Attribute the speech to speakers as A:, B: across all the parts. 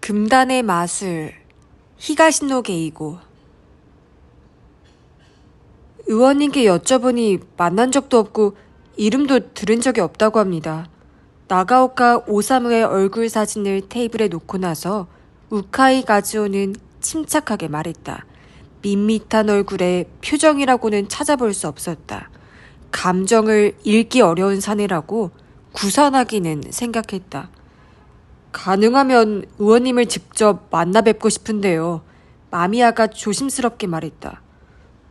A: 금단의 마술, 히가시노 게이고. 의원님께 여쭤보니 만난 적도 없고 이름도 들은 적이 없다고 합니다. 나가오카 오사무의 얼굴 사진을 테이블에 놓고 나서 우카이 가즈오는 침착하게 말했다. 밋밋한 얼굴에 표정이라고는 찾아볼 수 없었다. 감정을 읽기 어려운 사내라고 구선하기는 생각했다. 가능하면 의원님을 직접 만나 뵙고 싶은데요. 마미야가 조심스럽게 말했다.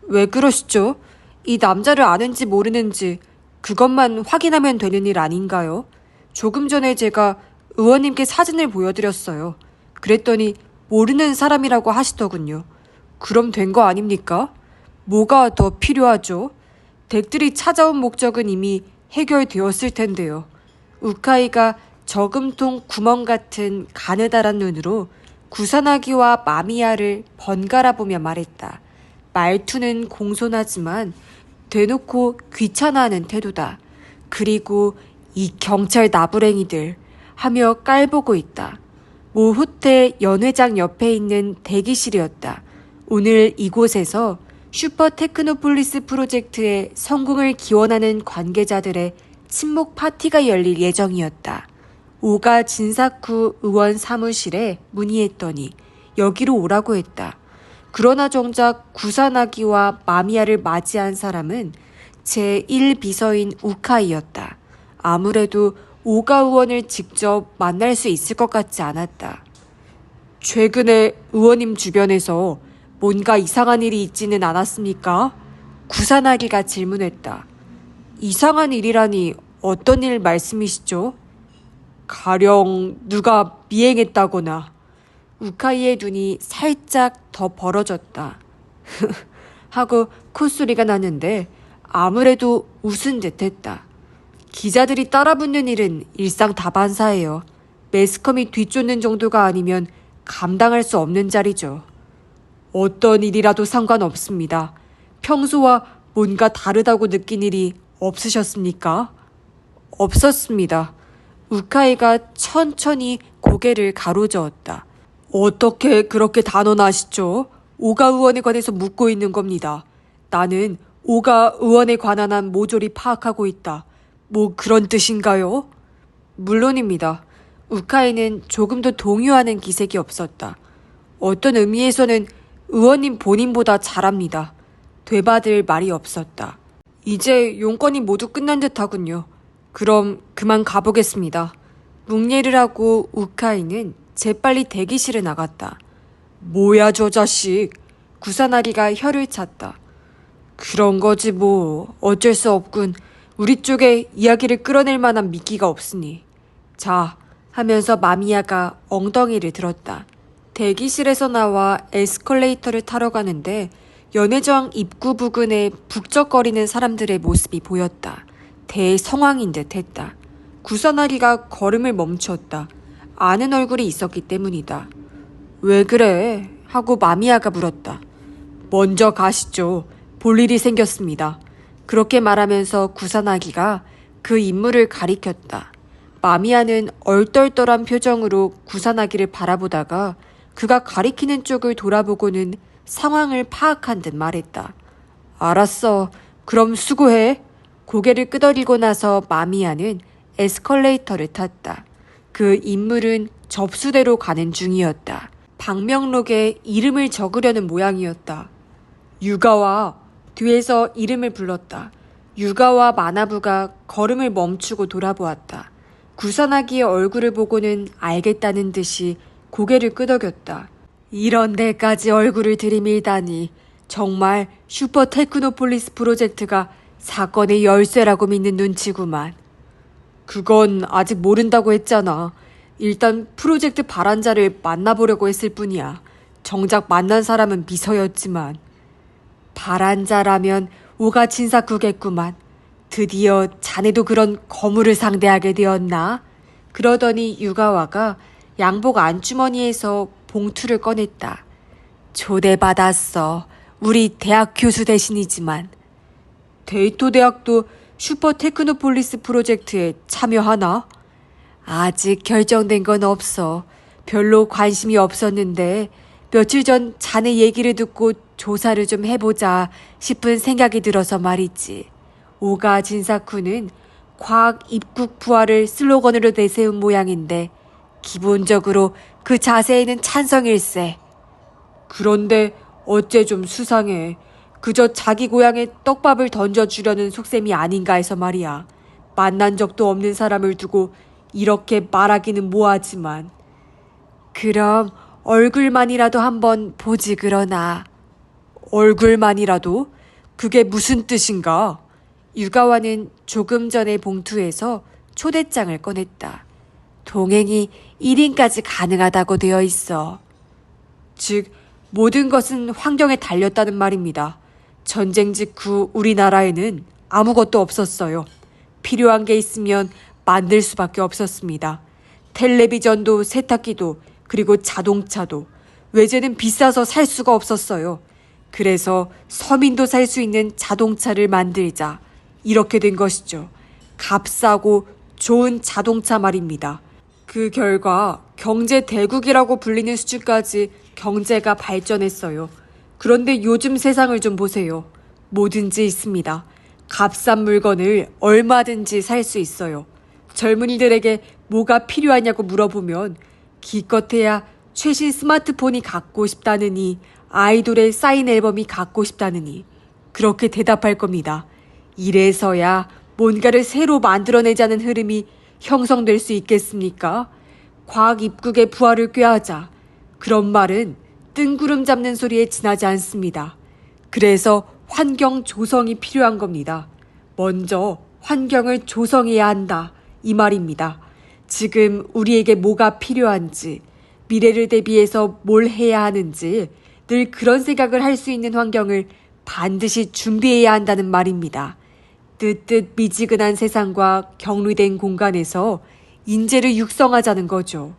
A: 왜 그러시죠? 이 남자를 아는지 모르는지 그것만 확인하면 되는 일 아닌가요? 조금 전에 제가 의원님께 사진을 보여드렸어요. 그랬더니 모르는 사람이라고 하시더군요. 그럼 된 거 아닙니까? 뭐가 더 필요하죠? 댁들이 찾아온 목적은 이미 해결되었을 텐데요. 우카이가 저금통 구멍 같은 가느다란 눈으로 구사나기와 마미야를 번갈아 보며 말했다. 말투는 공손하지만 대놓고 귀찮아하는 태도다. 그리고 이 경찰 나부랭이들 하며 깔보고 있다. 모 호텔 연회장 옆에 있는 대기실이었다. 오늘 이곳에서 슈퍼 테크노폴리스 프로젝트의 성공을 기원하는 관계자들의 친목 파티가 열릴 예정이었다. 오가 진사쿠 의원 사무실에 문의했더니 여기로 오라고 했다. 그러나 정작 구사나기와 마미야를 맞이한 사람은 제1비서인 우카이였다. 아무래도 오가 의원을 직접 만날 수 있을 것 같지 않았다. 최근에 의원님 주변에서 뭔가 이상한 일이 있지는 않았습니까? 구사나기가 질문했다. 이상한 일이라니 어떤 일 말씀이시죠? 가령 누가 미행했다거나. 우카이의 눈이 살짝 더 벌어졌다. 하고 콧소리가 나는데 아무래도 웃은 듯 했다. 기자들이 따라붙는 일은 일상다반사예요. 매스컴이 뒤쫓는 정도가 아니면 감당할 수 없는 자리죠. 어떤 일이라도 상관없습니다. 평소와 뭔가 다르다고 느낀 일이 없으셨습니까? 없었습니다. 우카이가 천천히 고개를 가로저었다. 어떻게 그렇게 단언하시죠? 오가 의원에 관해서 묻고 있는 겁니다. 나는 오가 의원에 관한 한 모조리 파악하고 있다. 뭐 그런 뜻인가요? 물론입니다. 우카이는 조금도 동요하는 기색이 없었다. 어떤 의미에서는 의원님 본인보다 잘합니다. 되받을 말이 없었다. 이제 용건이 모두 끝난 듯하군요. 그럼 그만 가보겠습니다. 묵례를 하고 우카이는 재빨리 대기실에 나갔다. 뭐야 저 자식. 구사나기가 혀를 찼다. 그런 거지 뭐. 어쩔 수 없군. 우리 쪽에 이야기를 끌어낼 만한 미끼가 없으니. 자, 하면서 마미야가 엉덩이를 들었다. 대기실에서 나와 에스컬레이터를 타러 가는데 연회장 입구 부근에 북적거리는 사람들의 모습이 보였다. 대성황인 듯 했다. 구사나기가 걸음을 멈추었다. 아는 얼굴이 있었기 때문이다. 왜 그래? 하고 마미야가 물었다. 먼저 가시죠. 볼 일이 생겼습니다. 그렇게 말하면서 구사나기가 그 인물을 가리켰다. 마미야는 얼떨떨한 표정으로 구사나기를 바라보다가 그가 가리키는 쪽을 돌아보고는 상황을 파악한 듯 말했다. 알았어. 그럼 수고해. 고개를 끄덕이고 나서 마미야는 에스컬레이터를 탔다. 그 인물은 접수대로 가는 중이었다. 방명록에 이름을 적으려는 모양이었다. 유가와. 뒤에서 이름을 불렀다. 유가와 마나부가 걸음을 멈추고 돌아보았다. 구사나기의 얼굴을 보고는 알겠다는 듯이 고개를 끄덕였다. 이런 데까지 얼굴을 들이밀다니 정말 슈퍼 테크노폴리스 프로젝트가 사건의 열쇠라고 믿는 눈치구만. 그건 아직 모른다고 했잖아. 일단 프로젝트 발안자를 만나보려고 했을 뿐이야. 정작 만난 사람은 비서였지만. 발안자라면 오가 진사쿠겠구만. 드디어 자네도 그런 거물을 상대하게 되었나? 그러더니 유가와가 양복 안주머니에서 봉투를 꺼냈다. 초대받았어. 우리 대학 교수 대신이지만. 데이토 대학도 슈퍼 테크노폴리스 프로젝트에 참여하나? 아직 결정된 건 없어. 별로 관심이 없었는데 며칠 전 자네 얘기를 듣고 조사를 좀 해보자 싶은 생각이 들어서 말이지. 오가 진사쿠는 과학 입국 부활을 슬로건으로 내세운 모양인데 기본적으로 그 자세에는 찬성일세. 그런데 어째 좀 수상해. 그저 자기 고향에 떡밥을 던져주려는 속셈이 아닌가 해서 말이야. 만난 적도 없는 사람을 두고 이렇게 말하기는 뭐하지만. 그럼 얼굴만이라도 한번 보지 그러나. 얼굴만이라도? 그게 무슨 뜻인가? 유가와는 조금 전에 봉투에서 초대장을 꺼냈다. 동행이 1인까지 가능하다고 되어 있어. 즉, 모든 것은 환경에 달렸다는 말입니다. 전쟁 직후 우리나라에는 아무것도 없었어요. 필요한 게 있으면 만들 수밖에 없었습니다. 텔레비전도 세탁기도 그리고 자동차도 외제는 비싸서 살 수가 없었어요. 그래서 서민도 살 수 있는 자동차를 만들자. 이렇게 된 것이죠. 값싸고 좋은 자동차 말입니다. 그 결과 경제 대국이라고 불리는 수준까지 경제가 발전했어요. 그런데 요즘 세상을 좀 보세요. 뭐든지 있습니다. 값싼 물건을 얼마든지 살 수 있어요. 젊은이들에게 뭐가 필요하냐고 물어보면 기껏해야 최신 스마트폰이 갖고 싶다느니 아이돌의 사인 앨범이 갖고 싶다느니 그렇게 대답할 겁니다. 이래서야 뭔가를 새로 만들어내자는 흐름이 형성될 수 있겠습니까? 과학 입국의 부활을 꾀하자. 그런 말은 뜬구름 잡는 소리에 지나지 않습니다. 그래서 환경 조성이 필요한 겁니다. 먼저 환경을 조성해야 한다. 이 말입니다. 지금 우리에게 뭐가 필요한지, 미래를 대비해서 뭘 해야 하는지 늘 그런 생각을 할 수 있는 환경을 반드시 준비해야 한다는 말입니다. 뜨뜻 미지근한 세상과 격리된 공간에서 인재를 육성하자는 거죠.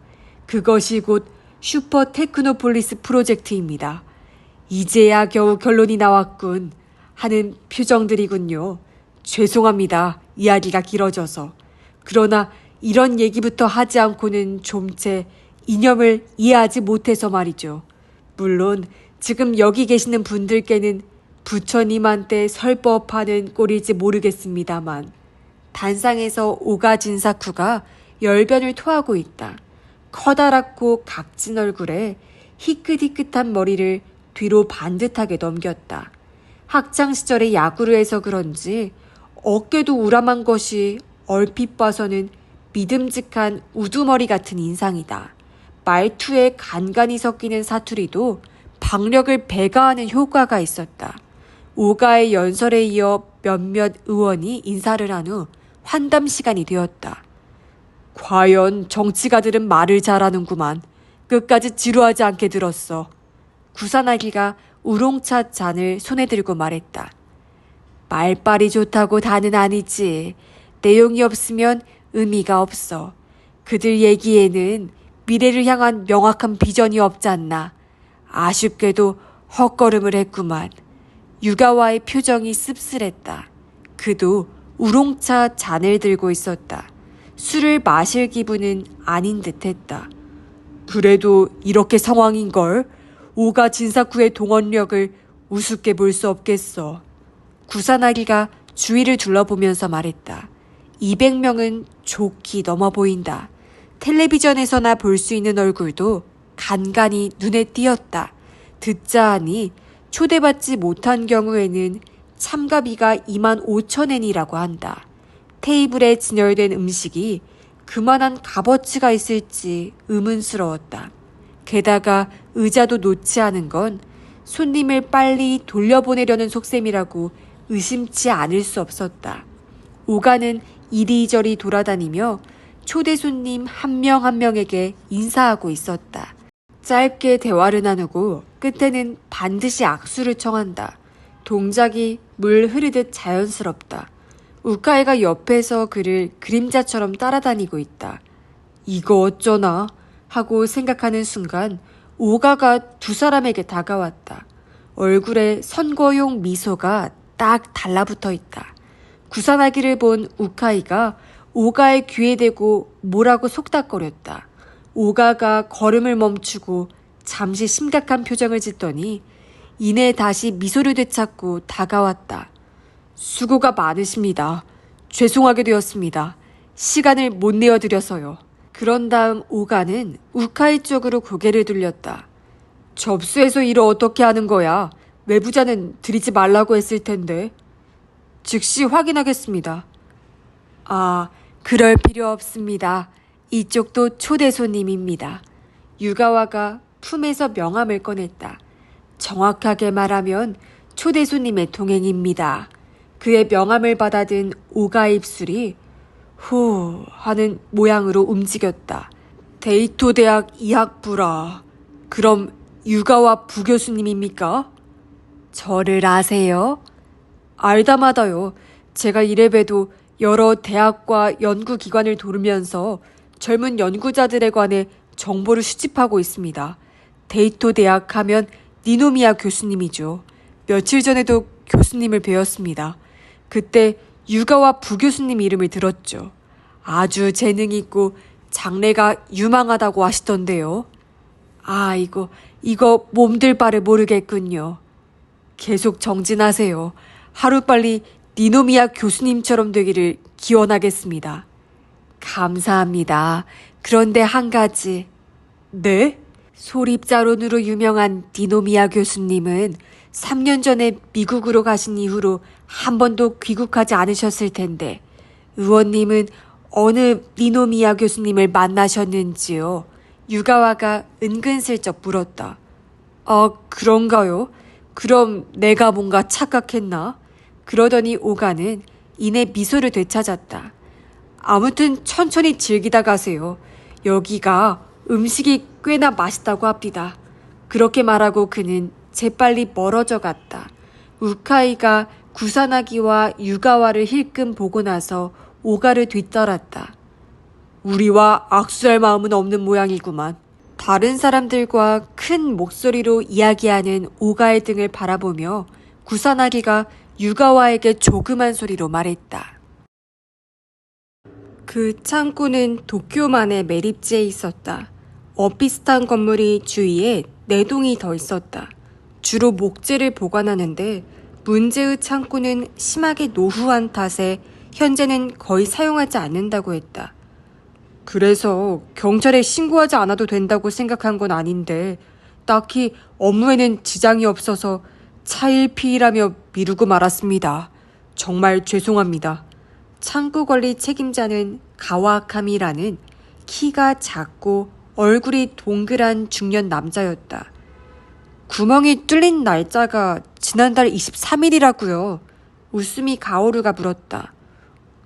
A: 그것이 곧 슈퍼 테크노폴리스 프로젝트입니다. 이제야 겨우 결론이 나왔군 하는 표정들이군요. 죄송합니다. 이야기가 길어져서. 그러나 이런 얘기부터 하지 않고는 좀 채 이념을 이해하지 못해서 말이죠. 물론 지금 여기 계시는 분들께는 부처님한테 설법하는 꼴일지 모르겠습니다만 단상에서 오가 진사쿠가 열변을 토하고 있다. 커다랗고 각진 얼굴에 희끗희끗한 머리를 뒤로 반듯하게 넘겼다. 학창시절에 야구를 해서 그런지 어깨도 우람한 것이 얼핏 봐서는 믿음직한 우두머리 같은 인상이다. 말투에 간간이 섞이는 사투리도 박력을 배가하는 효과가 있었다. 오가의 연설에 이어 몇몇 의원이 인사를 한 후 환담 시간이 되었다. 과연 정치가들은 말을 잘하는구만. 끝까지 지루하지 않게 들었어. 구사나기가 우롱차 잔을 손에 들고 말했다. 말빨이 좋다고 다는 아니지. 내용이 없으면 의미가 없어. 그들 얘기에는 미래를 향한 명확한 비전이 없지 않나. 아쉽게도 헛걸음을 했구만. 유가와의 표정이 씁쓸했다. 그도 우롱차 잔을 들고 있었다. 술을 마실 기분은 아닌 듯했다. 그래도 이렇게 상황인걸. 오가 진사쿠의 동원력을 우습게 볼 수 없겠어. 구사나기가 주위를 둘러보면서 말했다. 200명은 좋게 넘어 보인다. 텔레비전에서나 볼 수 있는 얼굴도 간간히 눈에 띄었다. 듣자 하니 초대받지 못한 경우에는 참가비가 25,000엔이라고 한다. 테이블에 진열된 음식이 그만한 값어치가 있을지 의문스러웠다. 게다가 의자도 놓지 않은 건 손님을 빨리 돌려보내려는 속셈이라고 의심치 않을 수 없었다. 오가는 이리저리 돌아다니며 초대 손님 한 명 한 명에게 인사하고 있었다. 짧게 대화를 나누고 끝에는 반드시 악수를 청한다. 동작이 물 흐르듯 자연스럽다. 우카이가 옆에서 그를 그림자처럼 따라다니고 있다. 이거 어쩌나 하고 생각하는 순간 오가가 두 사람에게 다가왔다. 얼굴에 선거용 미소가 딱 달라붙어 있다. 구사나기를 본 우카이가 오가의 귀에 대고 뭐라고 속닥거렸다. 오가가 걸음을 멈추고 잠시 심각한 표정을 짓더니 이내 다시 미소를 되찾고 다가왔다. 수고가 많으십니다. 죄송하게 되었습니다. 시간을 못 내어드려서요. 그런 다음 오가는 우카이 쪽으로 고개를 돌렸다. 접수해서 일을 어떻게 하는 거야? 외부자는 들이지 말라고 했을 텐데. 즉시 확인하겠습니다. 아, 그럴 필요 없습니다. 이쪽도 초대 손님입니다. 유가와가 품에서 명함을 꺼냈다. 정확하게 말하면 초대 손님의 동행입니다. 그의 명함을 받아든 오가의 입술이 후 하는 모양으로 움직였다. 데이토 대학 이학부라. 그럼 유가와 부교수님입니까? 저를 아세요? 알다마다요. 제가 이래봬도 여러 대학과 연구기관을 돌으면서 젊은 연구자들에 관해 정보를 수집하고 있습니다. 데이토 대학 하면 니노미야 교수님이죠. 며칠 전에도 교수님을 뵈었습니다. 그때 유가와 부교수님 이름을 들었죠. 아주 재능 있고 장래가 유망하다고 하시던데요. 아, 이거 몸들 바를 모르겠군요. 계속 정진하세요. 하루빨리 니노미야 교수님처럼 되기를 기원하겠습니다. 감사합니다. 그런데 한 가지. 네? 소립자론으로 유명한 니노미야 교수님은 3년 전에 미국으로 가신 이후로 한 번도 귀국하지 않으셨을 텐데 의원님은 어느 니노미야 교수님을 만나셨는지요? 유가와가 은근슬쩍 물었다. 아, 그런가요? 그럼 내가 뭔가 착각했나? 그러더니 오가는 이내 미소를 되찾았다. 아무튼 천천히 즐기다 가세요. 여기가 음식이 꽤나 맛있다고 합니다. 그렇게 말하고 그는 재빨리 멀어져 갔다. 우카이가 구사나기와 유가와를 힐끔 보고 나서 오가를 뒤따랐다. 우리와 악수할 마음은 없는 모양이구만. 다른 사람들과 큰 목소리로 이야기하는 오가의 등을 바라보며 구사나기가 유가와에게 조그만 소리로 말했다. 그 창고는 도쿄만의 매립지에 있었다. 엇비슷한 건물이 주위에 4동이 더 있었다. 주로 목재를 보관하는데 문제의 창고는 심하게 노후한 탓에 현재는 거의 사용하지 않는다고 했다. 그래서 경찰에 신고하지 않아도 된다고 생각한 건 아닌데 딱히 업무에는 지장이 없어서 차일피일하며 미루고 말았습니다. 정말 죄송합니다. 창고 관리 책임자는 가와카미라는 키가 작고 얼굴이 동그란 중년 남자였다. 구멍이 뚫린 날짜가 지난달 23일이라고요. 웃음이 가오루가 물었다.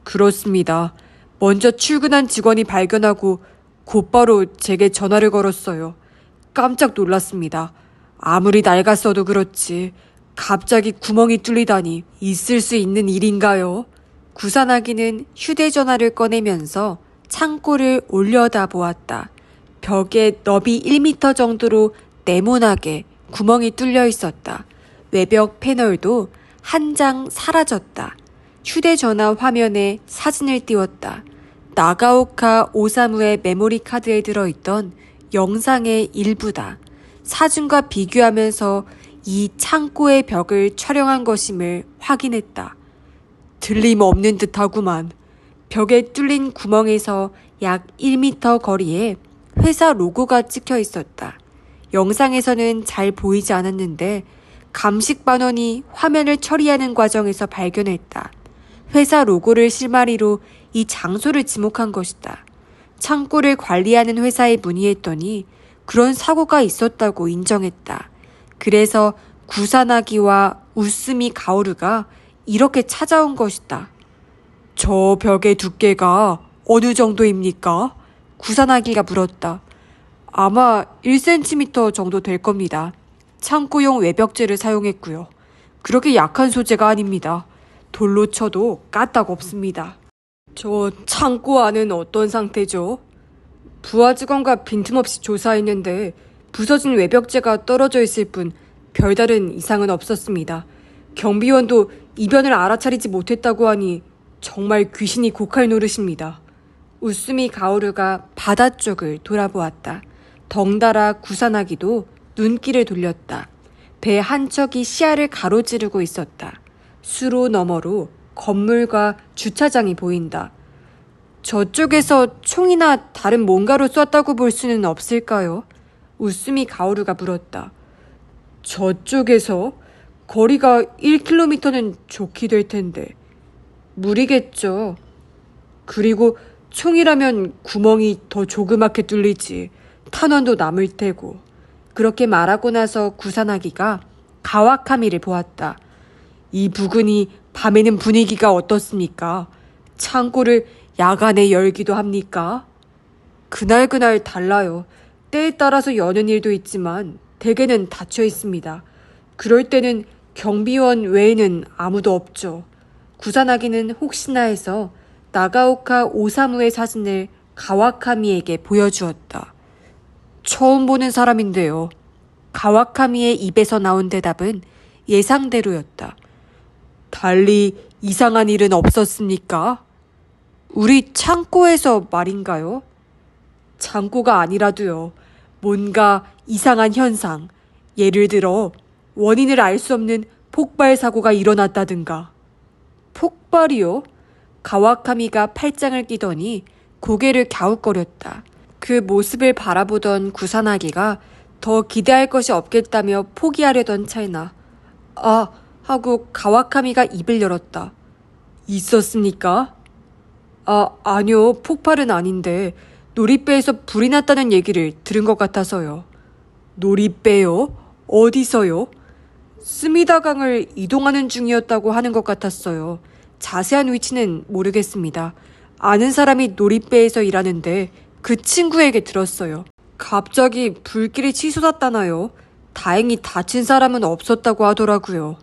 A: 그렇습니다. 먼저 출근한 직원이 발견하고 곧바로 제게 전화를 걸었어요. 깜짝 놀랐습니다. 아무리 낡았어도 그렇지 갑자기 구멍이 뚫리다니 있을 수 있는 일인가요? 구사나기는 휴대전화를 꺼내면서 창고를 올려다보았다. 벽에 너비 1m 정도로 네모나게 구멍이 뚫려 있었다. 외벽 패널도 한 장 사라졌다. 휴대전화 화면에 사진을 띄웠다. 나가오카 오사무의 메모리 카드에 들어있던 영상의 일부다. 사진과 비교하면서 이 창고의 벽을 촬영한 것임을 확인했다. 틀림없는 듯하구만. 벽에 뚫린 구멍에서 약 1m 거리에 회사 로고가 찍혀 있었다. 영상에서는 잘 보이지 않았는데 감식 반원이 화면을 처리하는 과정에서 발견했다. 회사 로고를 실마리로 이 장소를 지목한 것이다. 창고를 관리하는 회사에 문의했더니 그런 사고가 있었다고 인정했다. 그래서 구사나기와 우스미 가오루가 이렇게 찾아온 것이다. 저 벽의 두께가 어느 정도입니까? 구사나기가 물었다. 아마 1cm 정도 될 겁니다. 창고용 외벽재를 사용했고요. 그렇게 약한 소재가 아닙니다. 돌로 쳐도 까딱 없습니다. 저 창고 안은 어떤 상태죠? 부하 직원과 빈틈없이 조사했는데 부서진 외벽재가 떨어져 있을 뿐 별다른 이상은 없었습니다. 경비원도 이변을 알아차리지 못했다고 하니 정말 귀신이 고칼 노릇입니다. 우스미 가오루가 바다 쪽을 돌아보았다. 덩달아 구사나기도 눈길을 돌렸다. 배 한 척이 시야를 가로지르고 있었다. 수로 너머로 건물과 주차장이 보인다. 저쪽에서 총이나 다른 뭔가로 쐈다고 볼 수는 없을까요? 우스미 가오루가 물었다. 저쪽에서? 거리가 1km는 좋게 될 텐데. 무리겠죠. 그리고 총이라면 구멍이 더 조그맣게 뚫리지. 탄원도 남을 테고. 그렇게 말하고 나서 구사나기가 가와카미를 보았다. 이 부근이 밤에는 분위기가 어떻습니까? 창고를 야간에 열기도 합니까? 그날그날 달라요. 때에 따라서 여는 일도 있지만 대개는 닫혀 있습니다. 그럴 때는 경비원 외에는 아무도 없죠. 구사나기는 혹시나 해서 나가오카 오사무의 사진을 가와카미에게 보여주었다. 처음 보는 사람인데요. 가와카미의 입에서 나온 대답은 예상대로였다. 달리 이상한 일은 없었습니까? 우리 창고에서 말인가요? 창고가 아니라도요. 뭔가 이상한 현상, 예를 들어 원인을 알 수 없는 폭발 사고가 일어났다든가. 폭발이요? 가와카미가 팔짱을 끼더니 고개를 갸웃거렸다. 그 모습을 바라보던 구사나기가 더 기대할 것이 없겠다며 포기하려던 차이나 하고 가와카미가 입을 열었다. 있었습니까? 아니요. 폭발은 아닌데 놀이배에서 불이 났다는 얘기를 들은 것 같아서요. 놀이배요? 어디서요? 스미다강을 이동하는 중이었다고 하는 것 같았어요. 자세한 위치는 모르겠습니다. 아는 사람이 놀이배에서 일하는데 그 친구에게 들었어요. 갑자기 불길이 치솟았다나요? 다행히 다친 사람은 없었다고 하더라고요.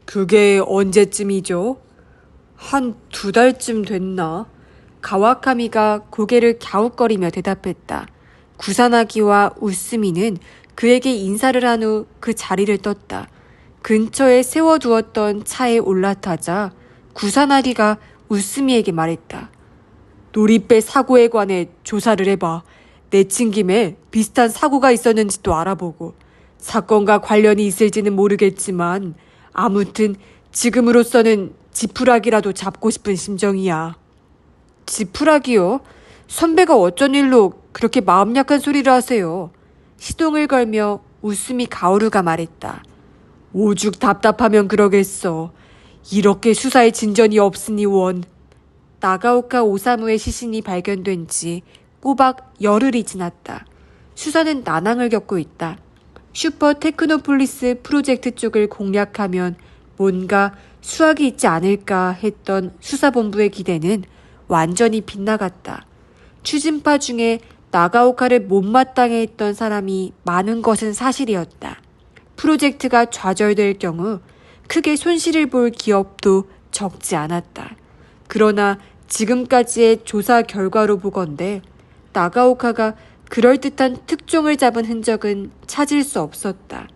A: 그게 언제쯤이죠? 한 2달쯤 됐나? 가와카미가 고개를 갸웃거리며 대답했다. 구사나기와 우스미는 그에게 인사를 한 후 그 자리를 떴다. 근처에 세워두었던 차에 올라타자 구사나기가 우스미에게 말했다. 놀이배 사고에 관해 조사를 해봐. 내친 김에 비슷한 사고가 있었는지도 알아보고 사건과 관련이 있을지는 모르겠지만 아무튼 지금으로서는 지푸라기라도 잡고 싶은 심정이야. 지푸라기요? 선배가 어쩐 일로 그렇게 마음 약한 소리를 하세요? 시동을 걸며 우스미 가오루가 말했다. 오죽 답답하면 그러겠어. 이렇게 수사에 진전이 없으니 원. 나가오카 오사무의 시신이 발견된 지 꼬박 열흘이 지났다. 수사는 난항을 겪고 있다. 슈퍼 테크노폴리스 프로젝트 쪽을 공략하면 뭔가 수확이 있지 않을까 했던 수사본부의 기대는 완전히 빗나갔다. 추진파 중에 나가오카를 못마땅해 했던 사람이 많은 것은 사실이었다. 프로젝트가 좌절될 경우 크게 손실을 볼 기업도 적지 않았다. 그러나 지금까지의 조사 결과로 보건대 나가오카가 그럴듯한 특종을 잡은 흔적은 찾을 수 없었다.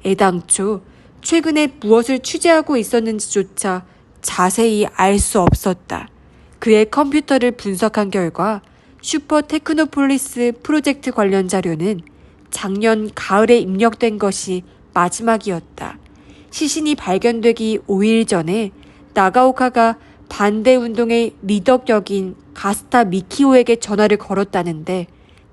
A: 애당초 최근에 무엇을 취재하고 있었는지조차 자세히 알 수 없었다. 그의 컴퓨터를 분석한 결과 슈퍼 테크노폴리스 프로젝트 관련 자료는 작년 가을에 입력된 것이 마지막이었다. 시신이 발견되기 5일 전에 나가오카가 반대 운동의 리더격인 가스타 미키오에게 전화를 걸었다는데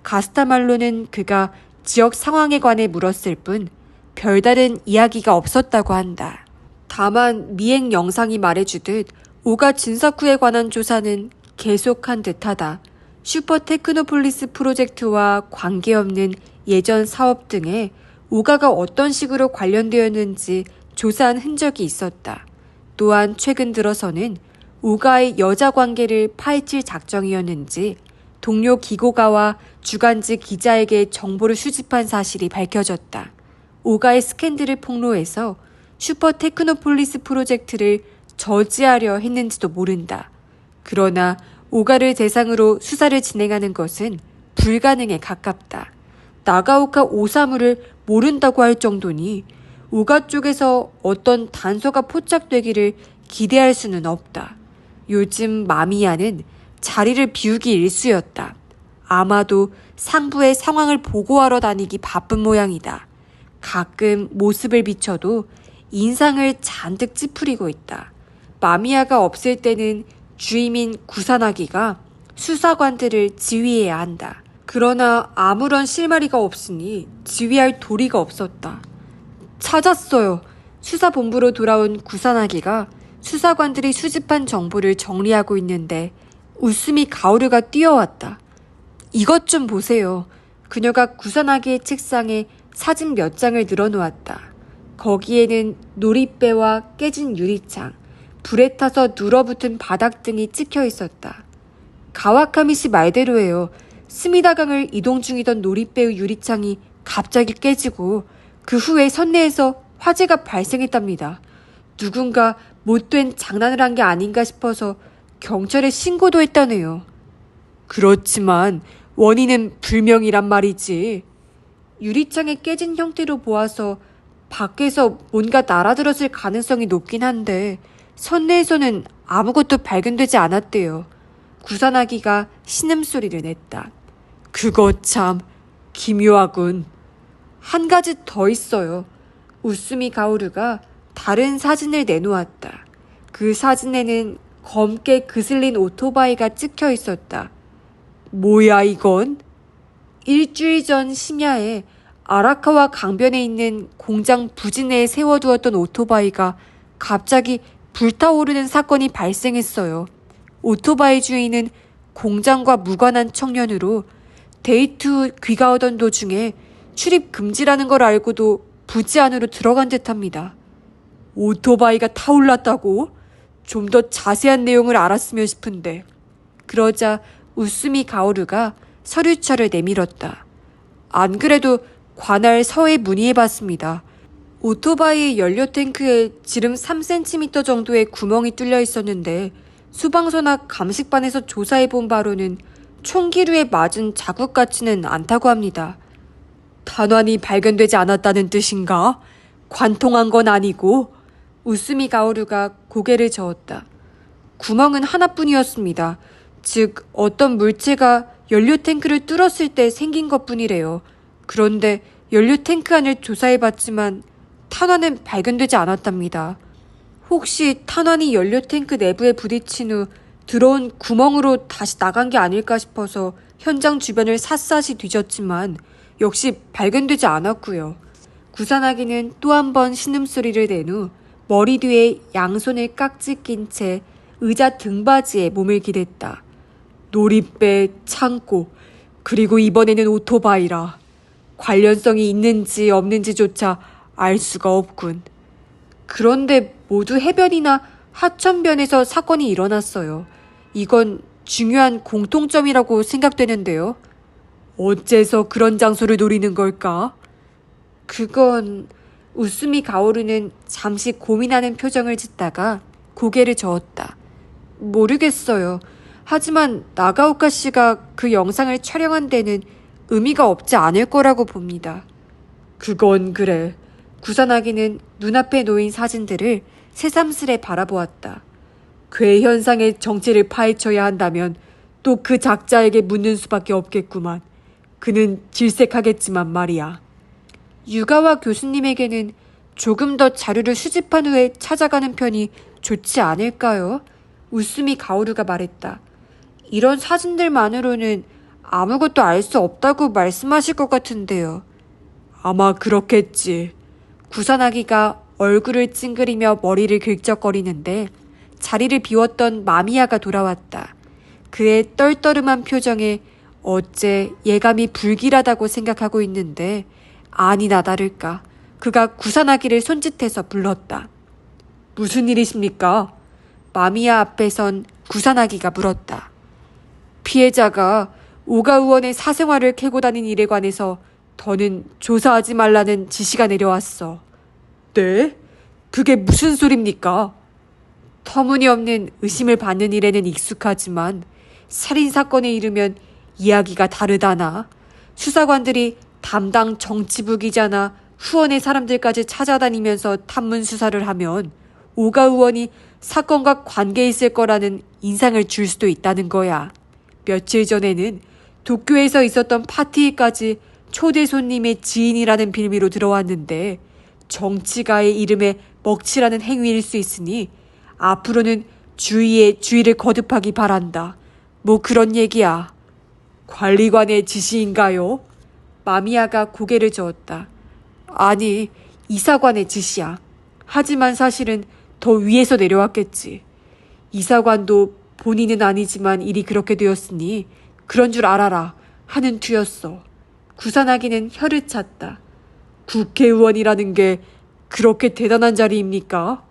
A: 가스타 말로는 그가 지역 상황에 관해 물었을 뿐 별다른 이야기가 없었다고 한다. 다만 미행 영상이 말해주듯 오가 진사쿠에 관한 조사는 계속한 듯하다. 슈퍼 테크노폴리스 프로젝트와 관계없는 예전 사업 등에 오가가 어떤 식으로 관련되었는지 조사한 흔적이 있었다. 또한 최근 들어서는 오가의 여자 관계를 파헤칠 작정이었는지 동료 기고가와 주간지 기자에게 정보를 수집한 사실이 밝혀졌다. 오가의 스캔들을 폭로해서 슈퍼 테크노폴리스 프로젝트를 저지하려 했는지도 모른다. 그러나 오가를 대상으로 수사를 진행하는 것은 불가능에 가깝다. 나가오카 오사무를 모른다고 할 정도니 오가 쪽에서 어떤 단서가 포착되기를 기대할 수는 없다. 요즘 마미야는 자리를 비우기 일쑤였다. 아마도 상부의 상황을 보고하러 다니기 바쁜 모양이다. 가끔 모습을 비춰도 인상을 잔뜩 찌푸리고 있다. 마미야가 없을 때는 주임인 구사나기가 수사관들을 지휘해야 한다. 그러나 아무런 실마리가 없으니 지휘할 도리가 없었다. 찾았어요. 수사본부로 돌아온 구사나기가 수사관들이 수집한 정보를 정리하고 있는데 웃음이 가오르가 뛰어왔다. 이것 좀 보세요. 그녀가 구사나기의 책상에 사진 몇 장을 늘어놓았다. 거기에는 놀이배와 깨진 유리창, 불에 타서 눌어붙은 바닥 등이 찍혀 있었다. 가와카미 씨 말대로예요. 스미다강을 이동 중이던 놀이배의 유리창이 갑자기 깨지고 그 후에 선내에서 화재가 발생했답니다. 누군가 못된 장난을 한 게 아닌가 싶어서 경찰에 신고도 했다네요. 그렇지만 원인은 불명이란 말이지. 유리창이 깨진 형태로 보아서 밖에서 뭔가 날아들었을 가능성이 높긴 한데 선내에서는 아무것도 발견되지 않았대요. 구사나기가 신음소리를 냈다. 그거 참 기묘하군. 한 가지 더 있어요. 우스미 가오루가 다른 사진을 내놓았다. 그 사진에는 검게 그슬린 오토바이가 찍혀 있었다. 뭐야 이건? 일주일 전 심야에 아라카와 강변에 있는 공장 부지 내에 세워두었던 오토바이가 갑자기 불타오르는 사건이 발생했어요. 오토바이 주인은 공장과 무관한 청년으로 데이트 후 귀가하던 도중에 출입 금지라는 걸 알고도 부지 안으로 들어간 듯합니다. 오토바이가 타올랐다고? 좀 더 자세한 내용을 알았으면 싶은데. 그러자 우스미 가오루가 서류철을 내밀었다. 안 그래도 관할 서에 문의해봤습니다. 오토바이 연료 탱크에 지름 3cm 정도의 구멍이 뚫려 있었는데 수방서나 감식반에서 조사해본 바로는 총기류에 맞은 자국 같지는 않다고 합니다. 탄환이 발견되지 않았다는 뜻인가? 관통한 건 아니고? 우스미 가오루가 고개를 저었다. 구멍은 하나뿐이었습니다. 즉 어떤 물체가 연료 탱크를 뚫었을 때 생긴 것뿐이래요. 그런데 연료 탱크 안을 조사해봤지만 탄환은 발견되지 않았답니다. 혹시 탄환이 연료 탱크 내부에 부딪힌 후 들어온 구멍으로 다시 나간 게 아닐까 싶어서 현장 주변을 샅샅이 뒤졌지만 역시 발견되지 않았고요. 구사나기는 또 한 번 신음소리를 낸 후 머리 뒤에 양손을 깍지 낀 채 의자 등받이에 몸을 기댔다. 놀이배, 창고, 그리고 이번에는 오토바이라. 관련성이 있는지 없는지조차 알 수가 없군. 그런데 모두 해변이나 하천변에서 사건이 일어났어요. 이건 중요한 공통점이라고 생각되는데요. 어째서 그런 장소를 노리는 걸까? 그건... 우스미 가오루는 잠시 고민하는 표정을 짓다가 고개를 저었다. 모르겠어요. 하지만 나가오카 씨가 그 영상을 촬영한 데는 의미가 없지 않을 거라고 봅니다. 그건 그래. 구사나기는 눈앞에 놓인 사진들을 새삼스레 바라보았다. 괴 현상의 정체를 파헤쳐야 한다면 또 그 작자에게 묻는 수밖에 없겠구만. 그는 질색하겠지만 말이야. 유가와 교수님에게는 조금 더 자료를 수집한 후에 찾아가는 편이 좋지 않을까요? 우스미 가오루가 말했다. 이런 사진들만으로는 아무것도 알 수 없다고 말씀하실 것 같은데요. 아마 그렇겠지. 구사나기가 얼굴을 찡그리며 머리를 긁적거리는데 자리를 비웠던 마미야가 돌아왔다. 그의 떨떠름한 표정에 어째 예감이 불길하다고 생각하고 있는데 아니나 다를까 그가 구사나기를 손짓해서 불렀다. 무슨 일이십니까? 마미야 앞에선 구사나기가 물었다. 피해자가 오가 의원의 사생활을 캐고 다닌 일에 관해서 더는 조사하지 말라는 지시가 내려왔어. 네? 그게 무슨 소립니까? 터무니없는 의심을 받는 일에는 익숙하지만 살인사건에 이르면 이야기가 다르다나. 수사관들이 담당 정치부 기자나 후원의 사람들까지 찾아다니면서 탐문 수사를 하면 오가 의원이 사건과 관계 있을 거라는 인상을 줄 수도 있다는 거야. 며칠 전에는 도쿄에서 있었던 파티까지 초대 손님의 지인이라는 빌미로 들어왔는데 정치가의 이름에 먹칠하는 행위일 수 있으니 앞으로는 주의에 주의를 거듭하기 바란다. 뭐 그런 얘기야. 관리관의 지시인가요? 마미야가 고개를 저었다. 아니, 이사관의 지시야. 하지만 사실은 더 위에서 내려왔겠지. 이사관도 본인은 아니지만 일이 그렇게 되었으니 그런 줄 알아라 하는 투였어. 구사나기는 혀를 찼다. 국회의원이라는 게 그렇게 대단한 자리입니까?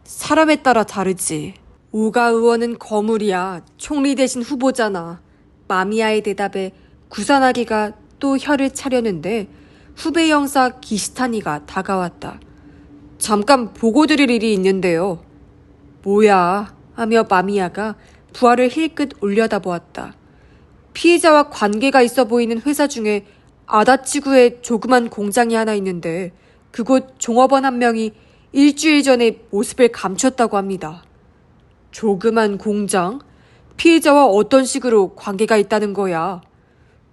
A: 사람에 따라 다르지. 오가 의원은 거물이야. 총리 대신 후보잖아. 마미야의 대답에 구사나기가 또 혀를 차려는데 후배 형사 기시타니가 다가왔다. 잠깐 보고 드릴 일이 있는데요. 뭐야? 하며 마미야가 부하를 힐끗 올려다보았다. 피해자와 관계가 있어 보이는 회사 중에 아다치구에 조그만 공장이 하나 있는데 그곳 종업원 한 명이 일주일 전에 모습을 감췄다고 합니다. 조그만 공장? 피해자와 어떤 식으로 관계가 있다는 거야?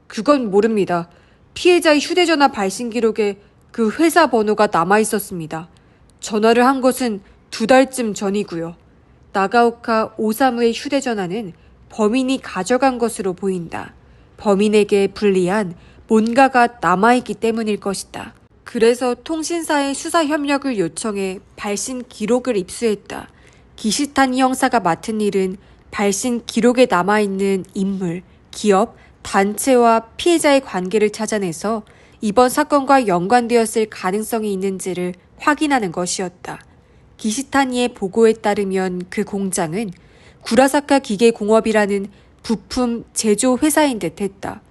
A: 그건 모릅니다. 피해자의 휴대전화 발신 기록에 그 회사 번호가 남아있었습니다. 전화를 한 것은 2달쯤 전이고요. 나가오카 오사무의 휴대전화는 범인이 가져간 것으로 보인다. 범인에게 불리한 뭔가가 남아있기 때문일 것이다. 그래서 통신사에 수사 협력을 요청해 발신 기록을 입수했다. 기시타니 형사가 맡은 일은 발신 기록에 남아있는 인물, 기업, 단체와 피해자의 관계를 찾아내서 이번 사건과 연관되었을 가능성이 있는지를 확인하는 것이었다. 기시타니의 보고에 따르면 그 공장은 구라사카 기계공업이라는 부품 제조 회사인 듯 했다.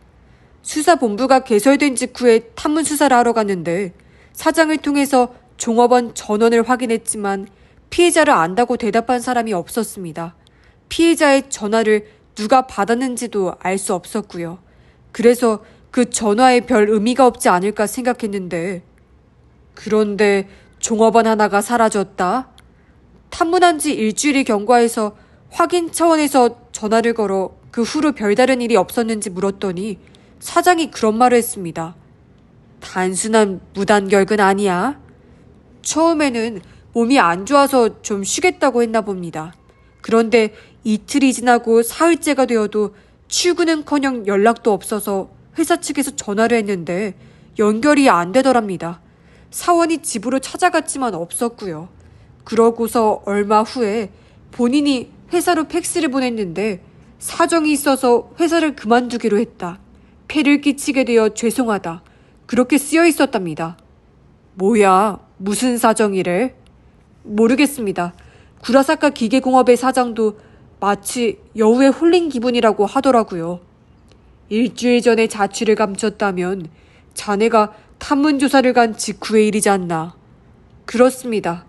A: 수사본부가 개설된 직후에 탐문 수사를 하러 갔는데 사장을 통해서 종업원 전원을 확인했지만 피해자를 안다고 대답한 사람이 없었습니다. 피해자의 전화를 누가 받았는지도 알 수 없었고요. 그래서 그 전화에 별 의미가 없지 않을까 생각했는데 그런데 종업원 하나가 사라졌다? 탐문한 지 일주일이 경과해서 확인 차원에서 전화를 걸어 그 후로 별다른 일이 없었는지 물었더니 사장이 그런 말을 했습니다. 단순한 무단결근 아니야? 처음에는 몸이 안 좋아서 좀 쉬겠다고 했나 봅니다. 그런데 이틀이 지나고 사흘째가 되어도 출근은커녕 연락도 없어서 회사 측에서 전화를 했는데 연결이 안 되더랍니다. 사원이 집으로 찾아갔지만 없었고요. 그러고서 얼마 후에 본인이 회사로 팩스를 보냈는데 사정이 있어서 회사를 그만두기로 했다. 폐를 끼치게 되어 죄송하다. 그렇게 쓰여 있었답니다. 뭐야? 무슨 사정이래? 모르겠습니다. 구라사카 기계공업의 사장도 마치 여우에 홀린 기분이라고 하더라고요. 일주일 전에 자취를 감췄다면 자네가 탐문조사를 간 직후의 일이지 않나. 그렇습니다.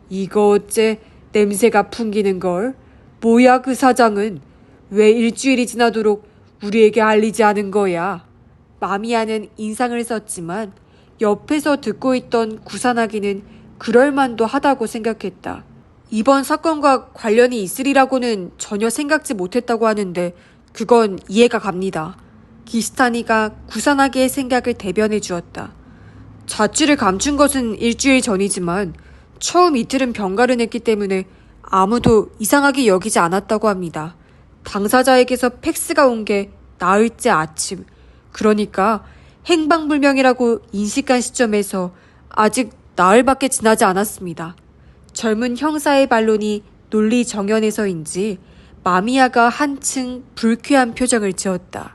A: 이거 어째 냄새가 풍기는걸. 뭐야 그 사장은. 왜 일주일이 지나도록 우리에게 알리지 않은 거야. 마미야는 인상을 썼지만 옆에서 듣고 있던 구사나기는 그럴만도 하다고 생각했다. 이번 사건과 관련이 있으리라고는 전혀 생각지 못했다고 하는데 그건 이해가 갑니다. 기시타니가 구사나기의 생각을 대변해 주었다. 자취를 감춘 것은 일주일 전이지만 처음 이틀은 병가를 냈기 때문에 아무도 이상하게 여기지 않았다고 합니다. 당사자에게서 팩스가 온 게 나흘째 아침, 그러니까 행방불명이라고 인식한 시점에서 아직 나흘밖에 지나지 않았습니다. 젊은 형사의 반론이 논리 정연해서인지 마미야가 한층 불쾌한 표정을 지었다.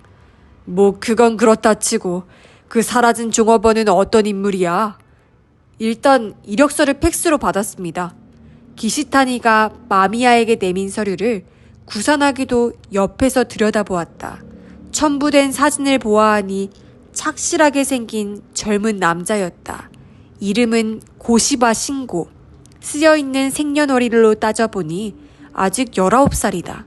A: 뭐 그건 그렇다 치고 그 사라진 종업원은 어떤 인물이야? 일단 이력서를 팩스로 받았습니다. 기시타니가 마미야에게 내민 서류를 구사나기도 옆에서 들여다보았다. 첨부된 사진을 보아하니 착실하게 생긴 젊은 남자였다. 이름은 고시바 신고. 쓰여있는 생년월일로 따져보니 아직 19살이다.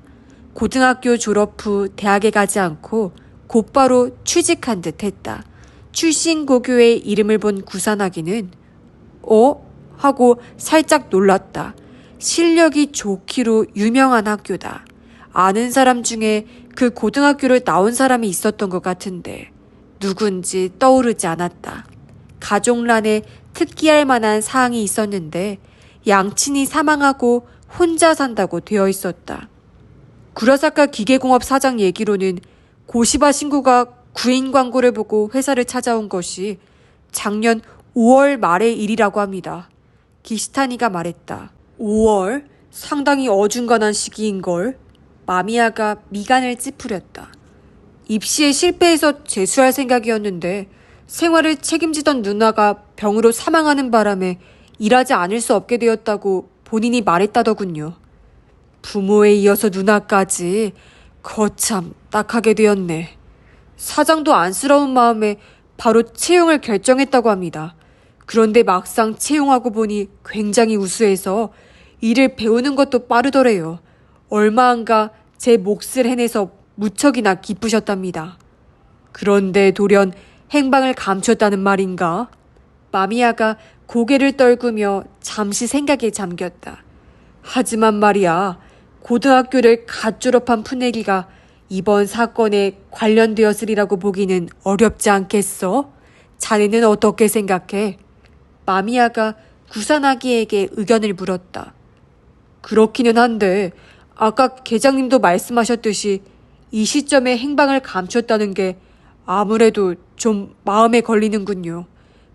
A: 고등학교 졸업 후 대학에 가지 않고 곧바로 취직한 듯 했다. 출신 고교의 이름을 본 구사나기는 하고 살짝 놀랐다. 실력이 좋기로 유명한 학교다. 아는 사람 중에 그 고등학교를 나온 사람이 있었던 것 같은데 누군지 떠오르지 않았다. 가족란에 특기할 만한 사항이 있었는데 양친이 사망하고 혼자 산다고 되어 있었다. 구라사카 기계공업 사장 얘기로는 고시바 신고가 구인 광고를 보고 회사를 찾아온 것이 작년 5월 말의 일이라고 합니다. 기시타니가 말했다. 5월? 상당히 어중간한 시기인걸. 마미야가 미간을 찌푸렸다. 입시에 실패해서 재수할 생각이었는데 생활을 책임지던 누나가 병으로 사망하는 바람에 일하지 않을 수 없게 되었다고 본인이 말했다더군요. 부모에 이어서 누나까지 거참 딱하게 되었네. 사장도 안쓰러운 마음에 바로 채용을 결정했다고 합니다. 그런데 막상 채용하고 보니 굉장히 우수해서 일을 배우는 것도 빠르더래요. 얼마 안가 제 몫을 해내서 무척이나 기쁘셨답니다. 그런데 돌연 행방을 감췄다는 말인가? 마미야가 고개를 떨구며 잠시 생각에 잠겼다. 하지만 말이야, 고등학교를 갓 졸업한 푸네기가 이번 사건에 관련되었으리라고 보기는 어렵지 않겠어? 자네는 어떻게 생각해? 마미야가 구사나기에게 의견을 물었다. 그렇기는 한데 아까 계장님도 말씀하셨듯이 이 시점에 행방을 감췄다는 게 아무래도 좀 마음에 걸리는군요.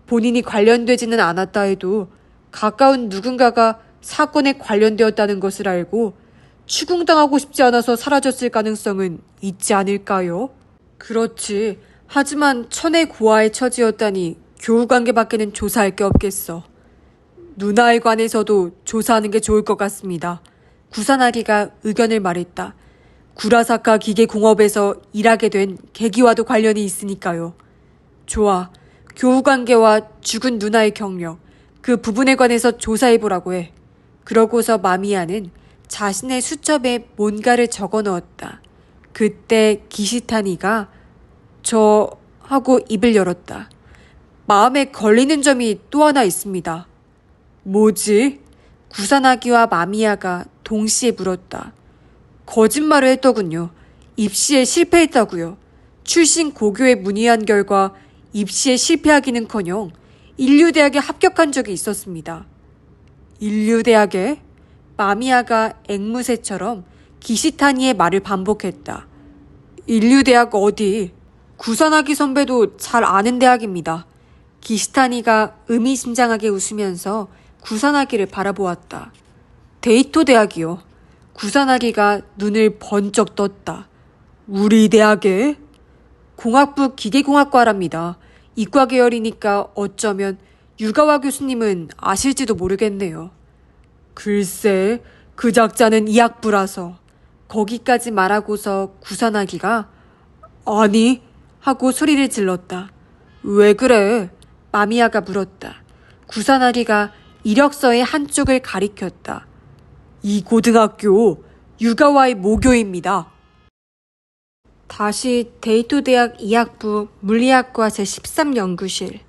A: 본인이 관련되지는 않았다 해도 가까운 누군가가 사건에 관련되었다는 것을 알고 추궁당하고 싶지 않아서 사라졌을 가능성은 있지 않을까요? 그렇지. 하지만 천의 고아의 처지였다니 교우관계밖에는 조사할 게 없겠어. 누나에 관해서도 조사하는 게 좋을 것 같습니다. 구사나기가 의견을 말했다. 구라사카 기계공업에서 일하게 된 계기와도 관련이 있으니까요. 좋아. 교우관계와 죽은 누나의 경력, 그 부분에 관해서 조사해보라고 해. 그러고서 마미야는 자신의 수첩에 뭔가를 적어 넣었다. 그때 기시타니가 하고 입을 열었다. 마음에 걸리는 점이 또 하나 있습니다. 뭐지? 구사나기와 마미야가 동시에 물었다. 거짓말을 했더군요. 입시에 실패했다고요. 출신 고교에 문의한 결과 입시에 실패하기는커녕 인류대학에 합격한 적이 있었습니다. 인류대학에? 마미야가 앵무새처럼 기시타니의 말을 반복했다. 인류대학 어디? 구사나기 선배도 잘 아는 대학입니다. 기시타니가 의미심장하게 웃으면서 구사나기를 바라보았다. 데이토 대학이요. 구사나기가 눈을 번쩍 떴다. 우리 대학에? 공학부 기계공학과랍니다. 이과 계열이니까 어쩌면 유가와 교수님은 아실지도 모르겠네요. 글쎄, 그 작자는 이학부라서. 거기까지 말하고서 구사나기가 아니 하고 소리를 질렀다. 왜 그래? 마미야가 물었다. 구사나기가 이력서의 한쪽을 가리켰다. 이 고등학교 유가와의 모교입니다. 다시 데이토 대학 이학부 물리학과 제13연구실.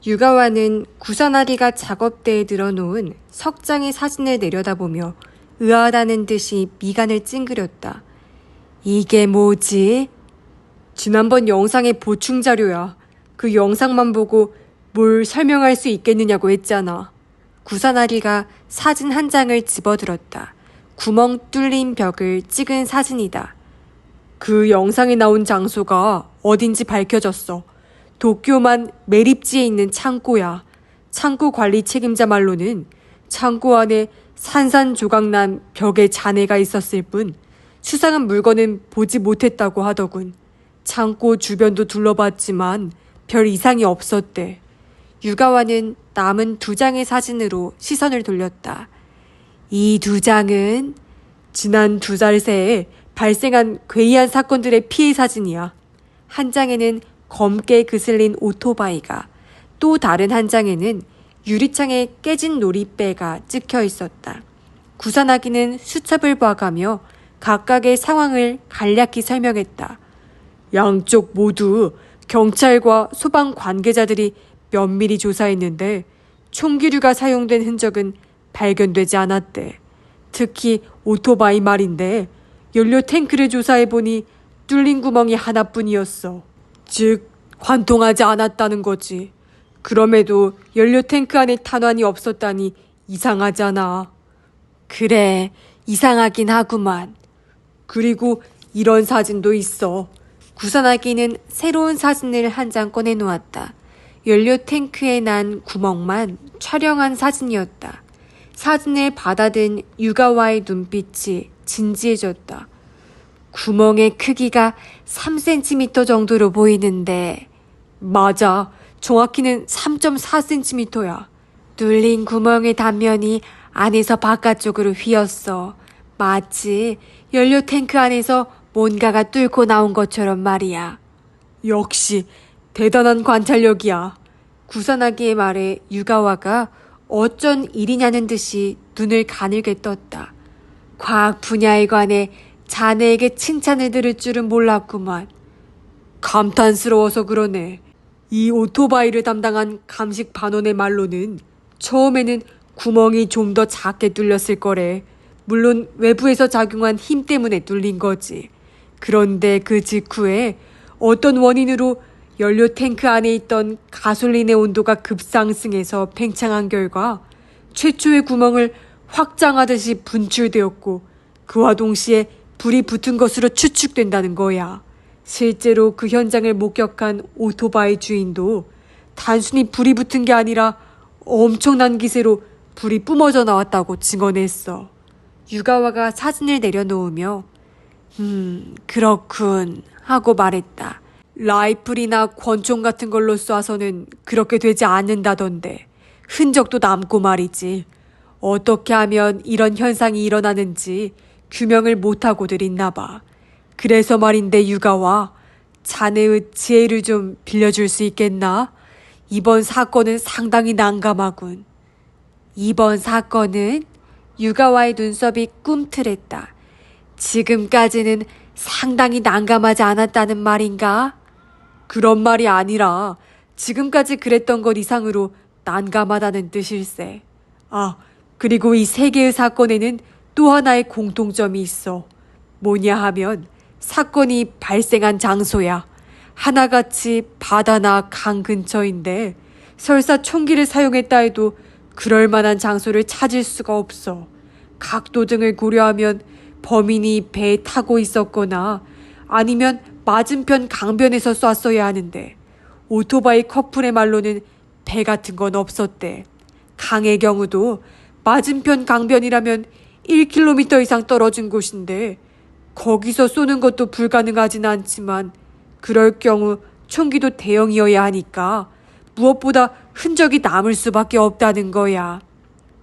A: 유가와는 구사나기가 작업대에 늘어놓은 석장의 사진을 내려다보며 의아하다는 듯이 미간을 찡그렸다. 이게 뭐지? 지난번 영상의 보충 자료야. 그 영상만 보고 뭘 설명할 수 있겠느냐고 했잖아. 구사나기가 사진 한 장을 집어들었다. 구멍 뚫린 벽을 찍은 사진이다. 그 영상에 나온 장소가 어딘지 밝혀졌어. 도쿄만 매립지에 있는 창고야. 창고 관리 책임자 말로는 창고 안에 산산조각난 벽에 잔해가 있었을 뿐 수상한 물건은 보지 못했다고 하더군. 창고 주변도 둘러봤지만 별 이상이 없었대. 유가와는 남은 2장의 사진으로 시선을 돌렸다. 이 2장은 지난 2달 새에 발생한 괴이한 사건들의 피해 사진이야. 한 장에는 검게 그슬린 오토바이가, 또 다른 한 장에는 유리창에 깨진 놀이배가 찍혀 있었다. 구사나기는 수첩을 봐가며 각각의 상황을 간략히 설명했다. 양쪽 모두 경찰과 소방 관계자들이 면밀히 조사했는데 총기류가 사용된 흔적은 발견되지 않았대. 특히 오토바이 말인데 연료 탱크를 조사해보니 뚫린 구멍이 하나뿐이었어. 즉, 관통하지 않았다는 거지. 그럼에도 연료 탱크 안에 탄환이 없었다니 이상하잖아. 그래, 이상하긴 하구만. 그리고 이런 사진도 있어. 구산하기는 새로운 사진을 한 장 꺼내놓았다. 연료 탱크에 난 구멍만 촬영한 사진이었다. 사진을 받아든 유가와의 눈빛이 진지해졌다. 구멍의 크기가 3cm 정도로 보이는데, 맞아. 정확히는 3.4cm야. 뚫린 구멍의 단면이 안에서 바깥쪽으로 휘었어. 마치 연료 탱크 안에서 뭔가가 뚫고 나온 것처럼 말이야. 역시 대단한 관찰력이야. 구산하기의 말에 유가와가 어쩐 일이냐는 듯이 눈을 가늘게 떴다. 과학 분야에 관해 자네에게 칭찬을 들을 줄은 몰랐구만. 감탄스러워서 그러네. 이 오토바이를 담당한 감식 반원의 말로는 처음에는 구멍이 좀 더 작게 뚫렸을 거래. 물론 외부에서 작용한 힘 때문에 뚫린 거지. 그런데 그 직후에 어떤 원인으로 연료 탱크 안에 있던 가솔린의 온도가 급상승해서 팽창한 결과 최초의 구멍을 확장하듯이 분출되었고 그와 동시에 불이 붙은 것으로 추측된다는 거야. 실제로 그 현장을 목격한 오토바이 주인도 단순히 불이 붙은 게 아니라 엄청난 기세로 불이 뿜어져 나왔다고 증언했어. 유가와가 사진을 내려놓으며 그렇군 하고 말했다. 라이플이나 권총 같은 걸로 쏴서는 그렇게 되지 않는다던데 흔적도 남고 말이지. 어떻게 하면 이런 현상이 일어나는지 규명을 못하고들 있나 봐. 그래서 말인데 유가와, 자네의 지혜를 좀 빌려줄 수 있겠나? 이번 사건은 상당히 난감하군. 이번 사건은? 유가와의 눈썹이 꿈틀했다. 지금까지는 상당히 난감하지 않았다는 말인가? 그런 말이 아니라 지금까지 그랬던 것 이상으로 난감하다는 뜻일세. 아, 그리고 이 세 개의 사건에는 또 하나의 공통점이 있어. 뭐냐 하면 사건이 발생한 장소야. 하나같이 바다나 강 근처인데 설사 총기를 사용했다 해도 그럴 만한 장소를 찾을 수가 없어. 각도 등을 고려하면 범인이 배에 타고 있었거나 아니면 맞은편 강변에서 쐈어야 하는데 오토바이 커플의 말로는 배 같은 건 없었대. 강의 경우도 맞은편 강변이라면 1km 이상 떨어진 곳인데 거기서 쏘는 것도 불가능하진 않지만 그럴 경우 총기도 대형이어야 하니까 무엇보다 흔적이 남을 수밖에 없다는 거야.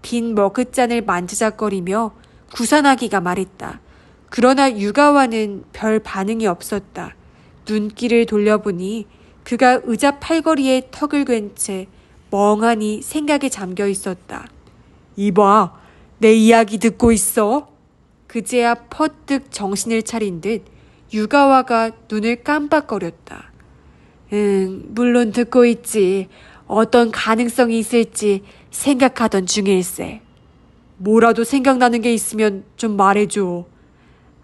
A: 빈 머그잔을 만지작거리며 구산하기가 말했다. 그러나 유가와는 별 반응이 없었다. 눈길을 돌려보니 그가 의자 팔걸이에 턱을 괜 채 멍하니 생각에 잠겨 있었다. 이봐, 내 이야기 듣고 있어? 그제야 퍼뜩 정신을 차린 듯 유가와가 눈을 깜빡거렸다. 물론 듣고 있지. 어떤 가능성이 있을지 생각하던 중일세. 뭐라도 생각나는 게 있으면 좀 말해줘.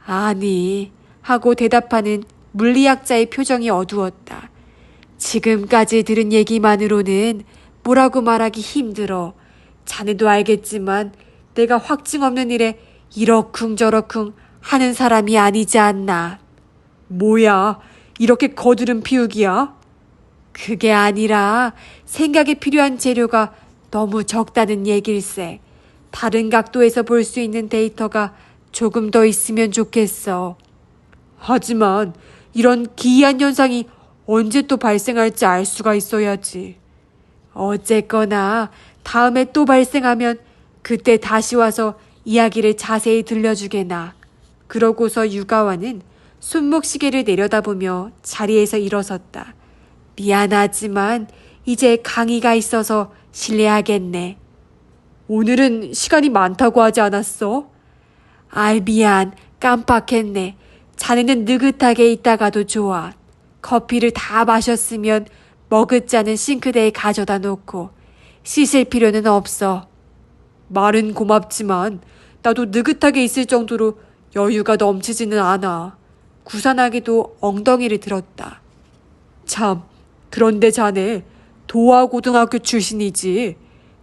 A: 아니, 하고 대답하는 물리학자의 표정이 어두웠다. 지금까지 들은 얘기만으로는 뭐라고 말하기 힘들어. 자네도 알겠지만 내가 확증 없는 일에 이러쿵저러쿵 하는 사람이 아니지 않나. 뭐야, 이렇게 거두름 피우기야? 그게 아니라 생각에 필요한 재료가 너무 적다는 얘길세. 다른 각도에서 볼 수 있는 데이터가 조금 더 있으면 좋겠어. 하지만 이런 기이한 현상이 언제 또 발생할지 알 수가 있어야지. 어쨌거나 다음에 또 발생하면 그때 다시 와서 이야기를 자세히 들려주게나. 그러고서 유가와는 손목시계를 내려다보며 자리에서 일어섰다. 미안하지만 이제 강의가 있어서 실례하겠네. 오늘은 시간이 많다고 하지 않았어? 아이 미안, 깜빡했네. 자네는 느긋하게 있다가도 좋아. 커피를 다 마셨으면 머그잔은 싱크대에 가져다 놓고 씻을 필요는 없어. 말은 고맙지만 나도 느긋하게 있을 정도로 여유가 넘치지는 않아. 구산하기도 엉덩이를 들었다. 참, 그런데 자네 도화고등학교 출신이지?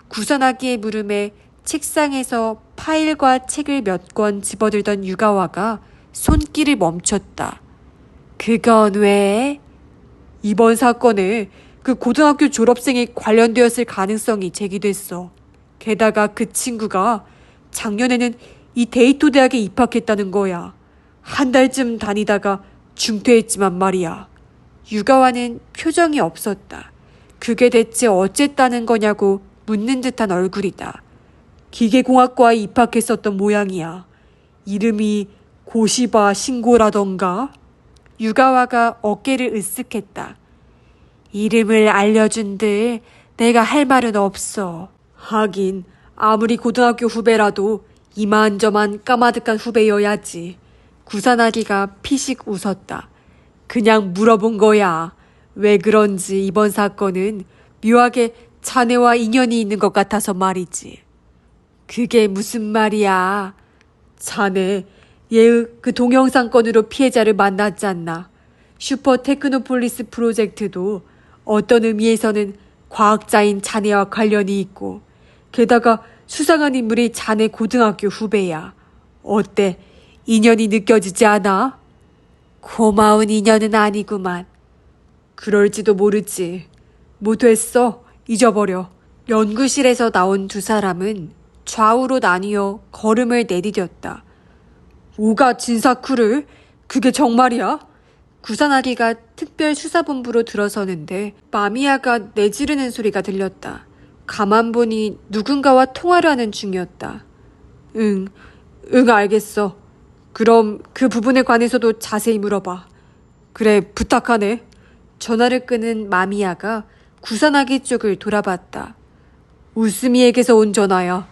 A: 구산하기의 물음에 책상에서 파일과 책을 몇 권 집어들던 유가와가 손길을 멈췄다. 그건 왜? 이번 사건에 그 고등학교 졸업생이 관련되었을 가능성이 제기됐어. 게다가 그 친구가 작년에는 이 데이토 대학에 입학했다는 거야. 한 달쯤 다니다가 중퇴했지만 말이야. 유가와는 표정이 없었다. 그게 대체 어쨌다는 거냐고 묻는 듯한 얼굴이다. 기계공학과에 입학했었던 모양이야. 이름이 고시바 신고라던가? 유가와가 어깨를 으쓱했다. 이름을 알려준들 내가 할 말은 없어. 하긴 아무리 고등학교 후배라도 이만저만 까마득한 후배여야지. 구산아기가 피식 웃었다. 그냥 물어본 거야. 왜 그런지 이번 사건은 묘하게 자네와 인연이 있는 것 같아서 말이지. 그게 무슨 말이야? 자네 예의 그 동영상 건으로 피해자를 만났지 않나? 슈퍼 테크노폴리스 프로젝트도 어떤 의미에서는 과학자인 자네와 관련이 있고 게다가 수상한 인물이 자네 고등학교 후배야. 어때? 인연이 느껴지지 않아? 고마운 인연은 아니구만. 그럴지도 모르지. 뭐 됐어. 잊어버려. 연구실에서 나온 두 사람은 좌우로 나뉘어 걸음을 내디뎠다. 오가 진사쿠를? 그게 정말이야? 구산아기가 특별수사본부로 들어서는데 마미야가 내지르는 소리가 들렸다. 가만 보니 누군가와 통화를 하는 중이었다. 응, 알겠어. 그럼 그 부분에 관해서도 자세히 물어봐. 그래, 부탁하네. 전화를 끄는 마미야가 구산아기 쪽을 돌아봤다. 우스미에게서 온 전화야.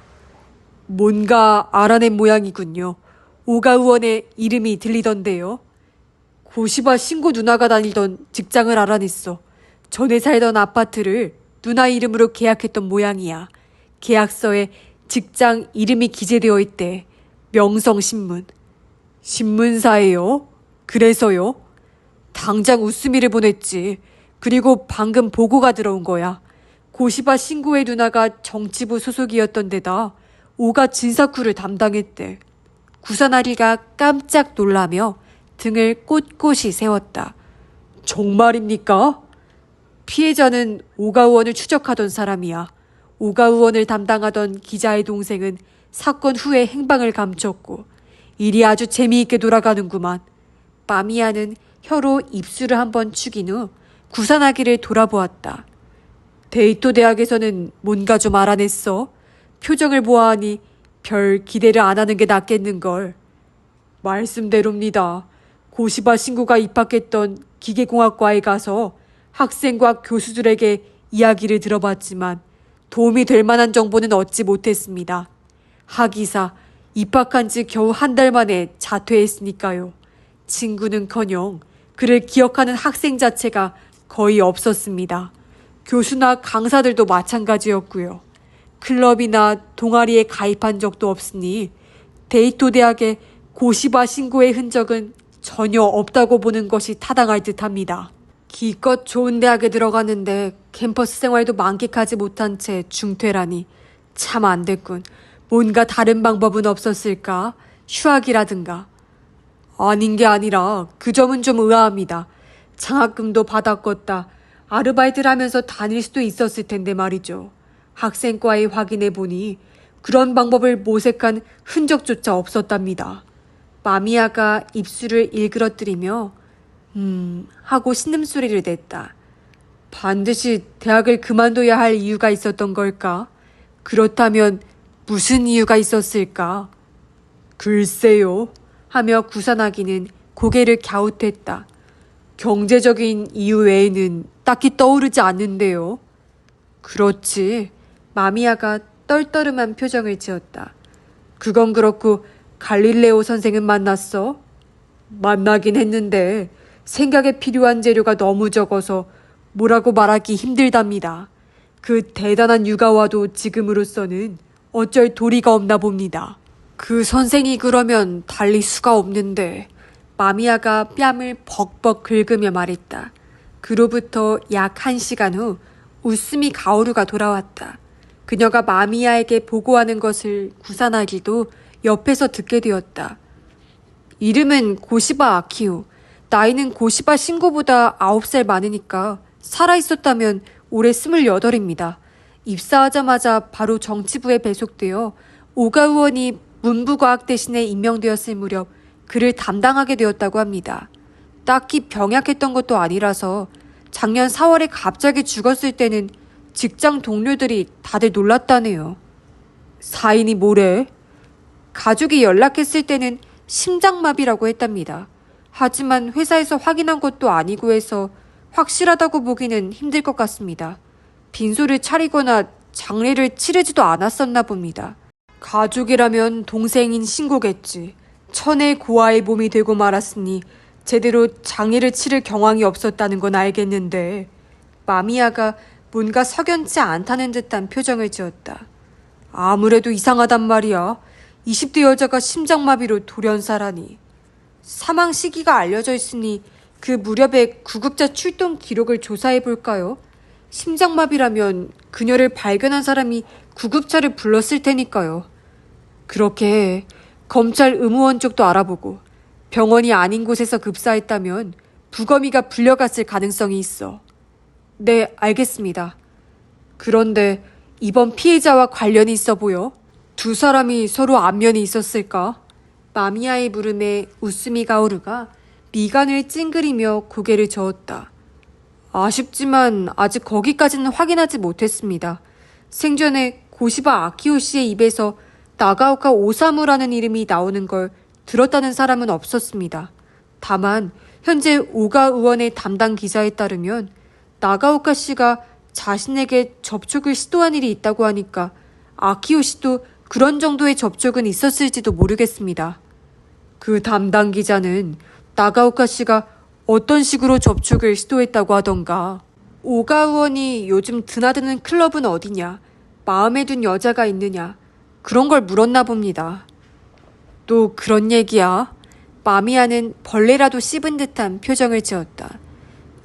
A: 뭔가 알아낸 모양이군요. 오가 의원의 이름이 들리던데요. 고시바 신고 누나가 다니던 직장을 알아냈어. 전에 살던 아파트를 누나 이름으로 계약했던 모양이야. 계약서에 직장 이름이 기재되어 있대. 명성신문. 신문사예요? 그래서요? 당장 우스미를 보냈지. 그리고 방금 보고가 들어온 거야. 고시바 신고의 누나가 정치부 소속이었던 데다 오가 진사쿠를 담당했대. 구산아리가 깜짝 놀라며 등을 꼿꼿이 세웠다. 정말입니까? 피해자는 오가 의원을 추적하던 사람이야. 오가 의원을 담당하던 기자의 동생은 사건 후에 행방을 감췄고 일이 아주 재미있게 돌아가는구만. 마미야는 혀로 입술을 한번 축인 후 구산아기를 돌아보았다. 데이토 대학에서는 뭔가 좀 알아냈어? 표정을 보아하니 별 기대를 안 하는 게 낫겠는걸. 말씀대로입니다. 고시바 신고가 입학했던 기계공학과에 가서 학생과 교수들에게 이야기를 들어봤지만 도움이 될 만한 정보는 얻지 못했습니다. 하기사 입학한 지 겨우 한 달 만에 자퇴했으니까요. 친구는커녕 그를 기억하는 학생 자체가 거의 없었습니다. 교수나 강사들도 마찬가지였고요. 클럽이나 동아리에 가입한 적도 없으니 데이토 대학의 고시바 신고의 흔적은 전혀 없다고 보는 것이 타당할 듯합니다. 기껏 좋은 대학에 들어갔는데 캠퍼스 생활도 만끽하지 못한 채 중퇴라니 참 안 됐군. 뭔가 다른 방법은 없었을까? 휴학이라든가. 아닌 게 아니라 그 점은 좀 의아합니다. 장학금도 받았겠다. 아르바이트를 하면서 다닐 수도 있었을 텐데 말이죠. 학생과에 확인해 보니 그런 방법을 모색한 흔적조차 없었답니다. 마미야가 입술을 일그러뜨리며 하고 신음소리를 냈다. 반드시 대학을 그만둬야 할 이유가 있었던 걸까? 그렇다면 무슨 이유가 있었을까? 글쎄요. 하며 구산아기는 고개를 갸웃했다. 경제적인 이유 외에는 딱히 떠오르지 않는데요. 그렇지. 마미야가 떨떠름한 표정을 지었다. 그건 그렇고 갈릴레오 선생은 만났어? 만나긴 했는데 생각에 필요한 재료가 너무 적어서 뭐라고 말하기 힘들답니다. 그 대단한 유가와도 지금으로서는 어쩔 도리가 없나 봅니다. 그 선생이 그러면 달리 수가 없는데. 마미야가 뺨을 벅벅 긁으며 말했다. 그로부터 약 1시간 후 우스미 가오루가 돌아왔다. 그녀가 마미야에게 보고하는 것을 구사나기도 옆에서 듣게 되었다. 이름은 고시바 아키오. 나이는 고시바 신고보다 9살 많으니까 살아있었다면 올해 28입니다. 입사하자마자 바로 정치부에 배속되어 오가 의원이 문부과학 대신에 임명되었을 무렵 그를 담당하게 되었다고 합니다. 딱히 병약했던 것도 아니라서 작년 4월에 갑자기 죽었을 때는 직장 동료들이 다들 놀랐다네요. 사인이 뭐래? 가족이 연락했을 때는 심장마비라고 했답니다. 하지만 회사에서 확인한 것도 아니고 해서 확실하다고 보기는 힘들 것 같습니다. 빈소를 차리거나 장례를 치르지도 않았었나 봅니다. 가족이라면 동생인 신고겠지. 천의 고아의 몸이 되고 말았으니 제대로 장례를 치를 경황이 없었다는 건 알겠는데. 마미야가 뭔가 석연치 않다는 듯한 표정을 지었다. 아무래도 이상하단 말이야. 20대 여자가 심장마비로 돌연사라니. 사망 시기가 알려져 있으니 그 무렵의 구급자 출동 기록을 조사해볼까요? 심장마비라면 그녀를 발견한 사람이 구급차를 불렀을 테니까요. 그렇게 해. 검찰 의무원 쪽도 알아보고 병원이 아닌 곳에서 급사했다면 부검이가 불려갔을 가능성이 있어. 네, 알겠습니다. 그런데 이번 피해자와 관련이 있어 보여? 두 사람이 서로 안면이 있었을까? 마미야의 물음에 우스미 가오루가 미간을 찡그리며 고개를 저었다. 아쉽지만 아직 거기까지는 확인하지 못했습니다. 생전에 고시바 아키오 씨의 입에서 나가오카 오사무라는 이름이 나오는 걸 들었다는 사람은 없었습니다. 다만 현재 오가 의원의 담당 기자에 따르면 나가오카 씨가 자신에게 접촉을 시도한 일이 있다고 하니까 아키오 씨도 그런 정도의 접촉은 있었을지도 모르겠습니다. 그 담당 기자는 나가오카 씨가 어떤 식으로 접촉을 시도했다고 하던가. 오가 의원이 요즘 드나드는 클럽은 어디냐, 마음에 둔 여자가 있느냐, 그런 걸 물었나 봅니다. 또 그런 얘기야? 마미야는 벌레라도 씹은 듯한 표정을 지었다.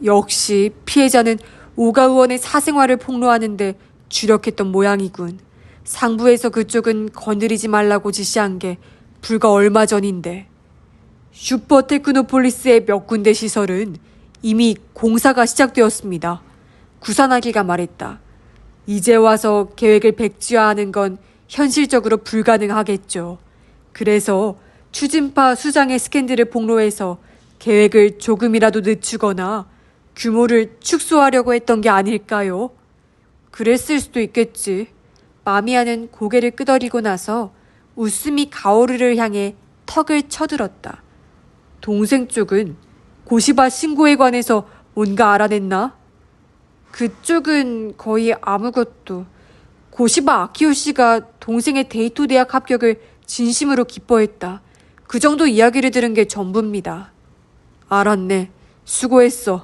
A: 역시 피해자는 오가 의원의 사생활을 폭로하는데 주력했던 모양이군. 상부에서 그쪽은 건드리지 말라고 지시한 게 불과 얼마 전인데. 슈퍼테크노폴리스의 몇 군데 시설은 이미 공사가 시작되었습니다. 구사나기가 말했다. 이제 와서 계획을 백지화하는 건 현실적으로 불가능하겠죠. 그래서 추진파 수장의 스캔들을 폭로해서 계획을 조금이라도 늦추거나 규모를 축소하려고 했던 게 아닐까요? 그랬을 수도 있겠지. 마미야는 고개를 끄덕이고 나서 우스미 가오르를 향해 턱을 쳐들었다. 동생 쪽은 고시바 신고에 관해서 뭔가 알아냈나? 그쪽은 거의 아무것도. 고시바 아키오 씨가 동생의 데이토 대학 합격을 진심으로 기뻐했다. 그 정도 이야기를 들은 게 전부입니다. 알았네. 수고했어.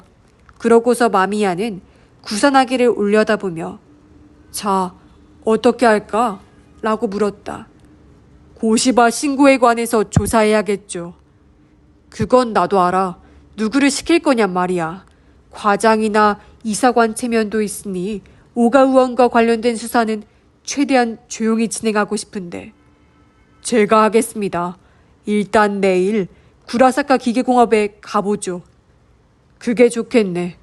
A: 그러고서 마미야는 구사나기를 올려다보며 자, 어떻게 할까? 라고 물었다. 고시바 신고에 관해서 조사해야겠죠. 그건 나도 알아. 누구를 시킬 거냔 말이야. 과장이나 이사관 체면도 있으니 오가 의원과 관련된 수사는 최대한 조용히 진행하고 싶은데. 제가 하겠습니다. 일단 내일 구라사카 기계공업에 가보죠. 그게 좋겠네.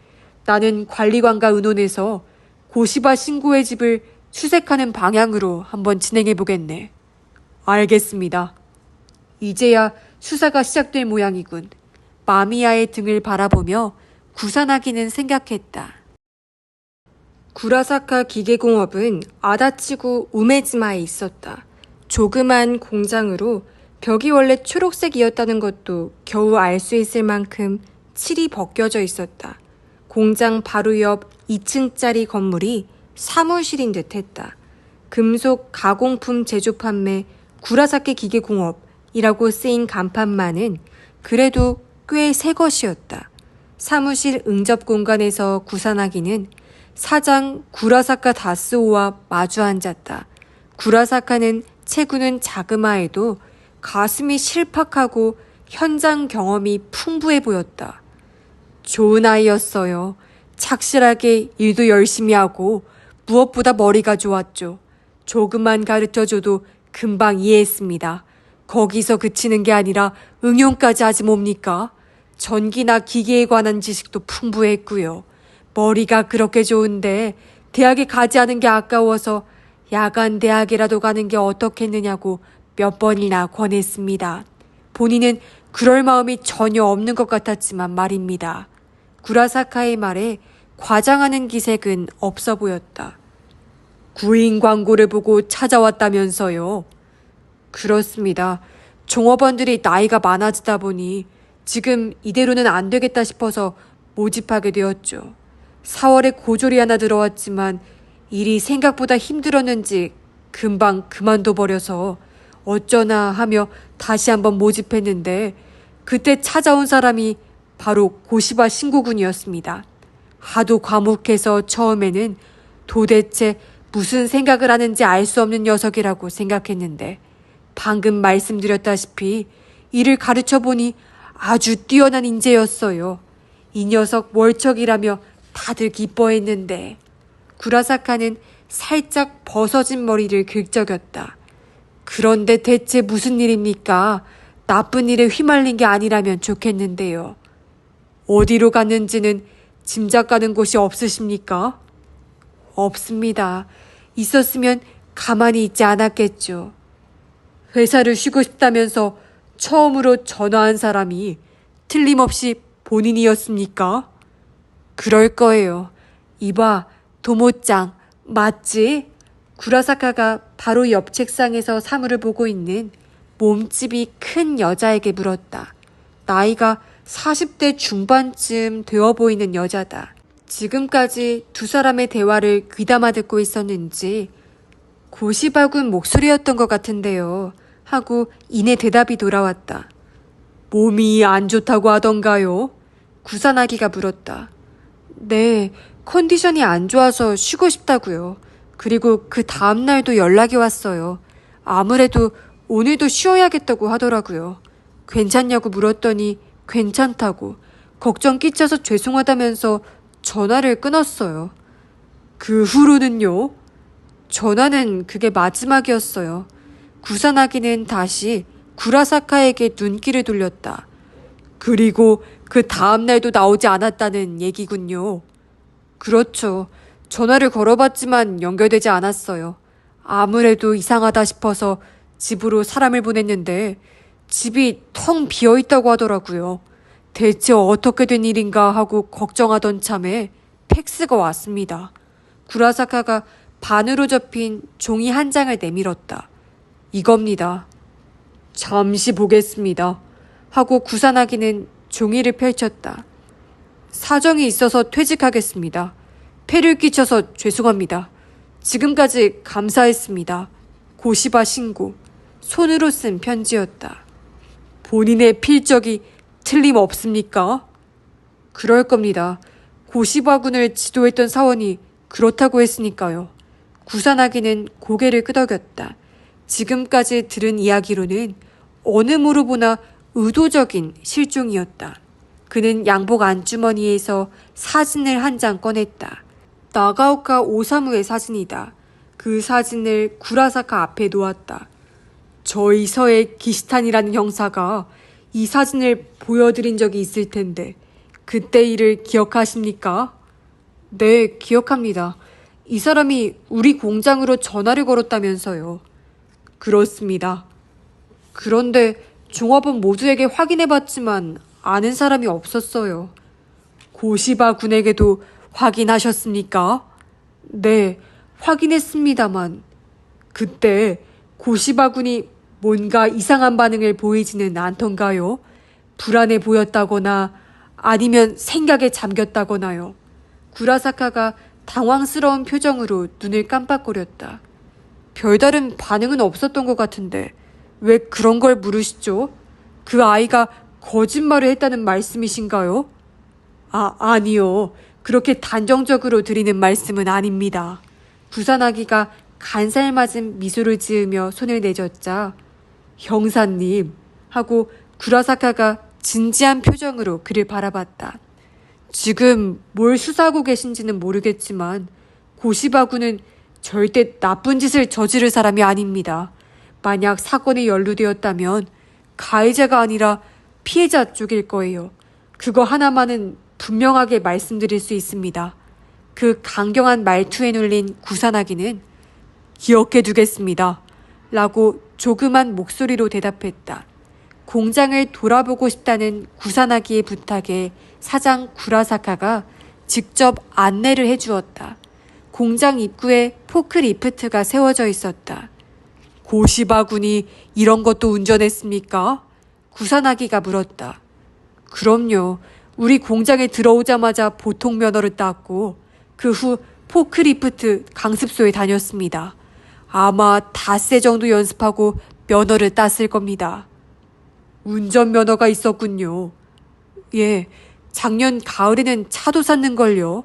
A: 나는 관리관과 의논해서 고시바 신고의 집을 수색하는 방향으로 한번 진행해보겠네. 알겠습니다. 이제야 수사가 시작될 모양이군. 마미야의 등을 바라보며 구사나기는 생각했다. 구라사카 기계공업은 아다치구 우메지마에 있었다. 조그만 공장으로 벽이 원래 초록색이었다는 것도 겨우 알 수 있을 만큼 칠이 벗겨져 있었다. 공장 바로 옆 2층짜리 건물이 사무실인 듯 했다. 금속 가공품 제조 판매 구라사키 기계공업이라고 쓰인 간판만은 그래도 꽤 새 것이었다. 사무실 응접 공간에서 구사나기는 사장 구라사카 다스오와 마주 앉았다. 구라사카는 체구는 자그마해도 가슴이 실팍하고 현장 경험이 풍부해 보였다. 좋은 아이였어요. 착실하게 일도 열심히 하고 무엇보다 머리가 좋았죠. 조금만 가르쳐줘도 금방 이해했습니다. 거기서 그치는 게 아니라 응용까지 하지 뭡니까? 전기나 기계에 관한 지식도 풍부했고요. 머리가 그렇게 좋은데 대학에 가지 않은 게 아까워서 야간 대학이라도 가는 게 어떻겠느냐고 몇 번이나 권했습니다. 본인은 그럴 마음이 전혀 없는 것 같았지만 말입니다. 구라사카의 말에 과장하는 기색은 없어 보였다. 구인 광고를 보고 찾아왔다면서요. 그렇습니다. 종업원들이 나이가 많아지다 보니 지금 이대로는 안 되겠다 싶어서 모집하게 되었죠. 4월에 고졸이 하나 들어왔지만 일이 생각보다 힘들었는지 금방 그만둬버려서 어쩌나 하며 다시 한번 모집했는데 그때 찾아온 사람이 바로 고시바 신고군이었습니다. 하도 과묵해서 처음에는 도대체 무슨 생각을 하는지 알 수 없는 녀석이라고 생각했는데 방금 말씀드렸다시피 이를 가르쳐보니 아주 뛰어난 인재였어요. 이 녀석 월척이라며 다들 기뻐했는데 구라사카는 살짝 벗어진 머리를 긁적였다. 그런데 대체 무슨 일입니까? 나쁜 일에 휘말린 게 아니라면 좋겠는데요. 어디로 갔는지는 짐작 가는 곳이 없으십니까? 없습니다. 있었으면 가만히 있지 않았겠죠. 회사를 쉬고 싶다면서 처음으로 전화한 사람이 틀림없이 본인이었습니까? 그럴 거예요. 이봐, 도모짱, 맞지? 구라사카가 바로 옆 책상에서 사물을 보고 있는 몸집이 큰 여자에게 물었다. 나이가 40대 중반쯤 되어 보이는 여자다. 지금까지 두 사람의 대화를 귀담아 듣고 있었는지 고시바군 목소리였던 것 같은데요. 하고 이내 대답이 돌아왔다. 몸이 안 좋다고 하던가요? 구사나기가 물었다. 네, 컨디션이 안 좋아서 쉬고 싶다고요. 그리고 그 다음 날도 연락이 왔어요. 아무래도 오늘도 쉬어야겠다고 하더라고요. 괜찮냐고 물었더니 괜찮다고. 걱정 끼쳐서 죄송하다면서 전화를 끊었어요. 그 후로는요? 전화는 그게 마지막이었어요. 구사나기는 다시 구라사카에게 눈길을 돌렸다. 그리고 그 다음 날도 나오지 않았다는 얘기군요. 그렇죠. 전화를 걸어봤지만 연결되지 않았어요. 아무래도 이상하다 싶어서 집으로 사람을 보냈는데 집이 텅 비어있다고 하더라고요. 대체 어떻게 된 일인가 하고 걱정하던 참에 팩스가 왔습니다. 구라사카가 반으로 접힌 종이 한 장을 내밀었다. 이겁니다. 잠시 보겠습니다. 하고 구사나기는 종이를 펼쳤다. 사정이 있어서 퇴직하겠습니다. 폐를 끼쳐서 죄송합니다. 지금까지 감사했습니다. 고시바 신고. 손으로 쓴 편지였다. 본인의 필적이 틀림없습니까? 그럴 겁니다. 고시바군을 지도했던 사원이 그렇다고 했으니까요. 구사나기는 고개를 끄덕였다. 지금까지 들은 이야기로는 어느 무르보나 의도적인 실종이었다. 그는 양복 안주머니에서 사진을 한 장 꺼냈다. 나가오카 오사무의 사진이다. 그 사진을 구라사카 앞에 놓았다. 저희 서의 기시탄이라는 형사가 이 사진을 보여드린 적이 있을 텐데 그때 일을 기억하십니까? 네, 기억합니다. 이 사람이 우리 공장으로 전화를 걸었다면서요. 그렇습니다. 그런데 종업원 모두에게 확인해봤지만 아는 사람이 없었어요. 고시바 군에게도 확인하셨습니까? 네, 확인했습니다만 그때 고시바 군이 뭔가 이상한 반응을 보이지는 않던가요? 불안해 보였다거나 아니면 생각에 잠겼다거나요. 구라사카가 당황스러운 표정으로 눈을 깜빡거렸다. 별다른 반응은 없었던 것 같은데 왜 그런 걸 물으시죠? 그 아이가 거짓말을 했다는 말씀이신가요? 아니요. 그렇게 단정적으로 드리는 말씀은 아닙니다. 구사나기가 간살맞은 미소를 지으며 손을 내젓자 형사님 하고 구라사카가 진지한 표정으로 그를 바라봤다. 지금 뭘 수사하고 계신지는 모르겠지만 고시바구는 절대 나쁜 짓을 저지를 사람이 아닙니다. 만약 사건에 연루되었다면 가해자가 아니라 피해자 쪽일 거예요. 그거 하나만은 분명하게 말씀드릴 수 있습니다. 그 강경한 말투에 눌린 구사나기는 기억해 두겠습니다. 라고 조그만 목소리로 대답했다. 공장을 돌아보고 싶다는 구사나기의 부탁에 사장 구라사카가 직접 안내를 해주었다. 공장 입구에 포크리프트가 세워져 있었다. 고시바군이 이런 것도 운전했습니까? 구사나기가 물었다. 그럼요. 우리 공장에 들어오자마자 보통 면허를 땄고 그 후 포크리프트 강습소에 다녔습니다. 아마 닷새 정도 연습하고 면허를 땄을 겁니다. 운전면허가 있었군요. 예, 작년 가을에는 차도 샀는걸요.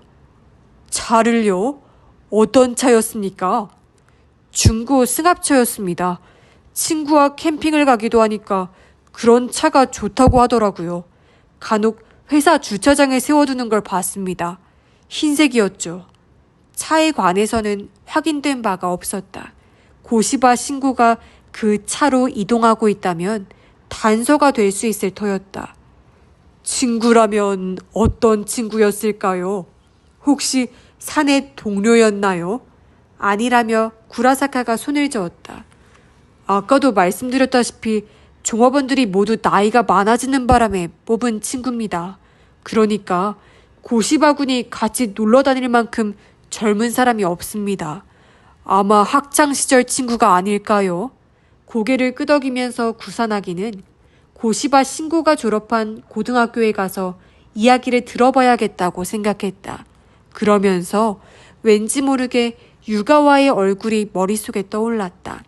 A: 차를요? 어떤 차였습니까? 중고 승합차였습니다. 친구와 캠핑을 가기도 하니까 그런 차가 좋다고 하더라고요. 간혹 회사 주차장에 세워두는 걸 봤습니다. 흰색이었죠. 차에 관해서는 확인된 바가 없었다. 고시바 신고가 그 차로 이동하고 있다면 단서가 될 수 있을 터였다. 친구라면 어떤 친구였을까요? 혹시 사내 동료였나요? 아니라며 구라사카가 손을 저었다. 아까도 말씀드렸다시피 종업원들이 모두 나이가 많아지는 바람에 뽑은 친구입니다. 그러니까 고시바군이 같이 놀러 다닐 만큼 젊은 사람이 없습니다. 아마 학창시절 친구가 아닐까요? 고개를 끄덕이면서 구사나기는 고시바 신고가 졸업한 고등학교에 가서 이야기를 들어봐야겠다고 생각했다. 그러면서 왠지 모르게 유가와의 얼굴이 머릿속에 떠올랐다.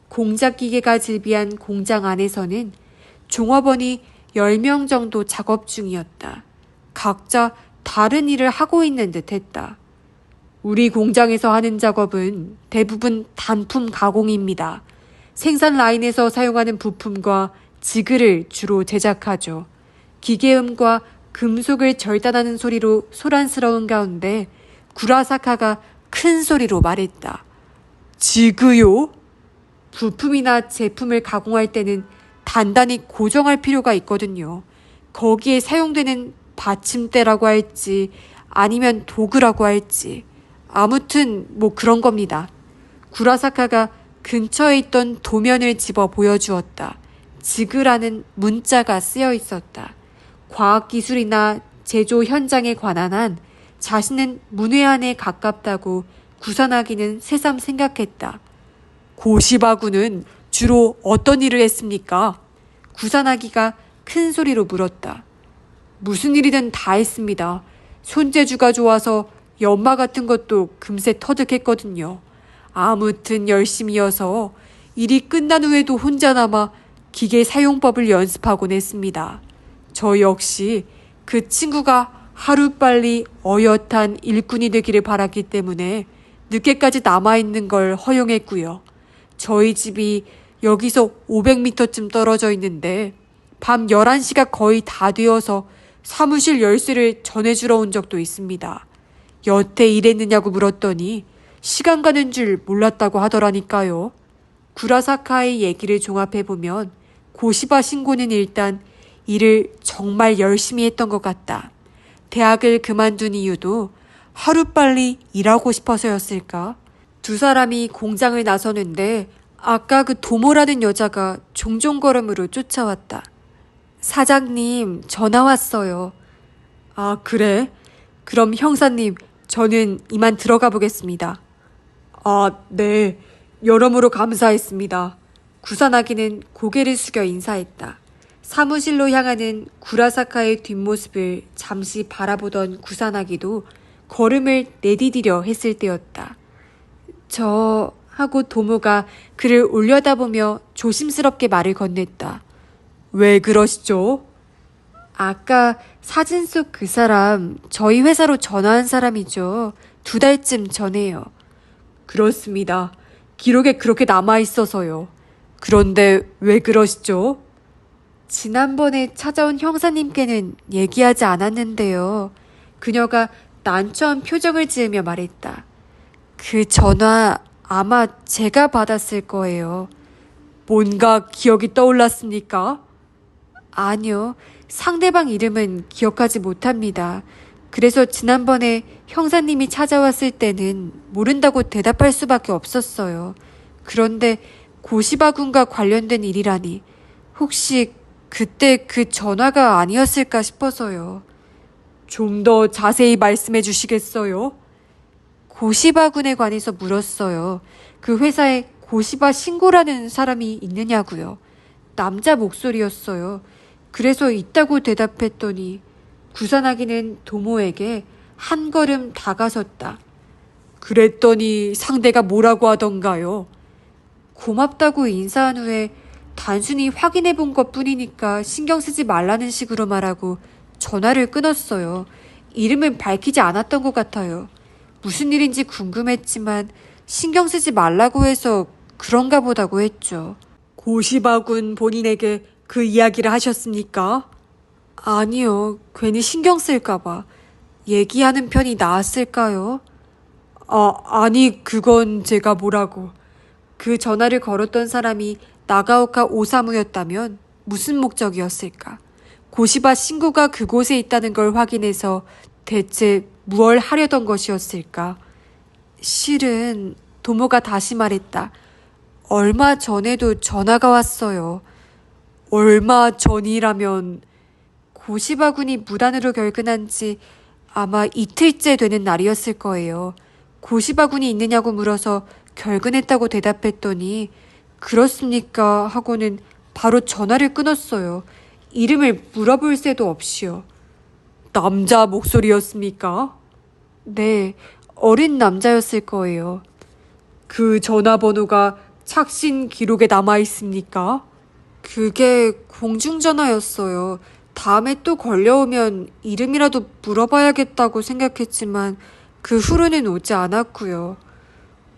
A: 공작 기계가 즐비한 공장 안에서는 종업원이 10명 정도 작업 중이었다. 각자 다른 일을 하고 있는 듯 했다. 우리 공장에서 하는 작업은 대부분 단품 가공입니다. 생산 라인에서 사용하는 부품과 지그를 주로 제작하죠. 기계음과 금속을 절단하는 소리로 소란스러운 가운데 구라사카가 큰 소리로 말했다. 지그요? 부품이나 제품을 가공할 때는 단단히 고정할 필요가 있거든요. 거기에 사용되는 받침대라고 할지 아니면 도구라고 할지 아무튼 뭐 그런 겁니다. 구라사카가 근처에 있던 도면을 집어 보여주었다. 지그라는 문자가 쓰여 있었다. 과학기술이나 제조 현장에 관한 한 자신은 문외한에 가깝다고 구사나기는 새삼 생각했다. 고시바군은 주로 어떤 일을 했습니까? 구사나기가 큰 소리로 물었다. 무슨 일이든 다 했습니다. 손재주가 좋아서 연마 같은 것도 금세 터득했거든요. 아무튼 열심히여서 일이 끝난 후에도 혼자 남아 기계 사용법을 연습하곤 했습니다. 저 역시 그 친구가 하루빨리 어엿한 일꾼이 되기를 바랐기 때문에 늦게까지 남아있는 걸 허용했고요. 저희 집이 여기서 500m쯤 떨어져 있는데 밤 11시가 거의 다 되어서 사무실 열쇠를 전해주러 온 적도 있습니다. 여태 일했느냐고 물었더니 시간 가는 줄 몰랐다고 하더라니까요. 구라사카의 얘기를 종합해보면 고시바 신고는 일단 일을 정말 열심히 했던 것 같다. 대학을 그만둔 이유도 하루빨리 일하고 싶어서였을까? 두 사람이 공장을 나서는데 아까 그 도모라는 여자가 종종걸음으로 쫓아왔다. 사장님, 전화 왔어요. 아, 그래? 그럼 형사님, 저는 이만 들어가 보겠습니다. 아, 네. 여러모로 감사했습니다. 구사나기는 고개를 숙여 인사했다. 사무실로 향하는 구라사카의 뒷모습을 잠시 바라보던 구사나기도 걸음을 내디디려 했을 때였다. 하고 도모가 그를 올려다보며 조심스럽게 말을 건넸다. 왜 그러시죠? 아까 사진 속 그 사람 저희 회사로 전화한 사람이죠. 2달쯤 전에요. 그렇습니다. 기록에 그렇게 남아있어서요. 그런데 왜 그러시죠? 지난번에 찾아온 형사님께는 얘기하지 않았는데요. 그녀가 난처한 표정을 지으며 말했다. 그 전화 아마 제가 받았을 거예요. 뭔가 기억이 떠올랐습니까? 아니요. 상대방 이름은 기억하지 못합니다. 그래서 지난번에 형사님이 찾아왔을 때는 모른다고 대답할 수밖에 없었어요. 그런데 고시바 군과 관련된 일이라니 혹시 그때 그 전화가 아니었을까 싶어서요. 좀 더 자세히 말씀해 주시겠어요? 고시바 군에 관해서 물었어요. 그 회사에 고시바 신고라는 사람이 있느냐고요. 남자 목소리였어요. 그래서 있다고 대답했더니 구산아기는 도모에게 한 걸음 다가섰다. 그랬더니 상대가 뭐라고 하던가요? 고맙다고 인사한 후에 단순히 확인해 본 것 뿐이니까 신경 쓰지 말라는 식으로 말하고 전화를 끊었어요. 이름은 밝히지 않았던 것 같아요. 무슨 일인지 궁금했지만 신경 쓰지 말라고 해서 그런가 보다고 했죠. 고시바군 본인에게 그 이야기를 하셨습니까? 아니요. 괜히 신경 쓸까봐. 얘기하는 편이 나았을까요? 아니, 그건 제가 뭐라고. 그 전화를 걸었던 사람이 나가오카 오사무였다면 무슨 목적이었을까? 고시바 신고가 그곳에 있다는 걸 확인해서 대체 무얼 하려던 것이었을까? 실은 도모가 다시 말했다. 얼마 전에도 전화가 왔어요. 얼마 전이라면 고시바 군이 무단으로 결근한 지 아마 이틀째 되는 날이었을 거예요. 고시바 군이 있느냐고 물어서 결근했다고 대답했더니 그렇습니까 하고는 바로 전화를 끊었어요. 이름을 물어볼 새도 없이요. 남자 목소리였습니까? 네, 어린 남자였을 거예요. 그 전화번호가 착신 기록에 남아 있습니까? 그게 공중전화였어요. 다음에 또 걸려오면 이름이라도 물어봐야겠다고 생각했지만 그 후로는 오지 않았고요.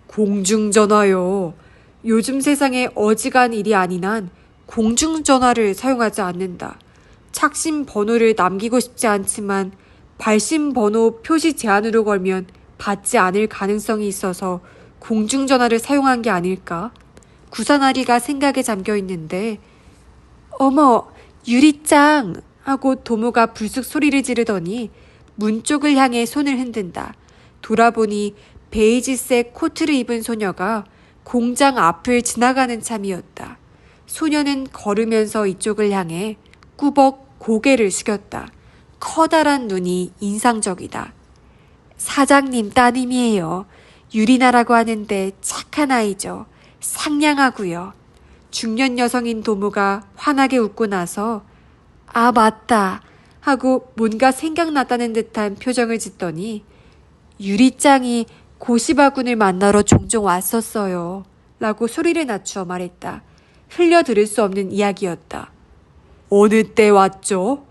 A: 공중전화요. 요즘 세상에 어지간 일이 아닌 한 공중전화를 사용하지 않는다. 착신 번호를 남기고 싶지 않지만 발신 번호 표시 제한으로 걸면 받지 않을 가능성이 있어서 공중전화를 사용한 게 아닐까? 구사나리가 생각에 잠겨 있는데 어머, 유리짱! 하고 도모가 불쑥 소리를 지르더니 문 쪽을 향해 손을 흔든다. 돌아보니 베이지색 코트를 입은 소녀가 공장 앞을 지나가는 참이었다. 소녀는 걸으면서 이쪽을 향해 꾸벅 고개를 숙였다. 커다란 눈이 인상적이다. 사장님 따님이에요. 유리나라고 하는데 착한 아이죠. 상냥하고요. 중년 여성인 도모가 환하게 웃고 나서 아 맞다 하고 뭔가 생각났다는 듯한 표정을 짓더니 유리짱이 고시바군을 만나러 종종 왔었어요. 라고 소리를 낮추어 말했다. 흘려 들을 수 없는 이야기였다. 어느 때 왔죠?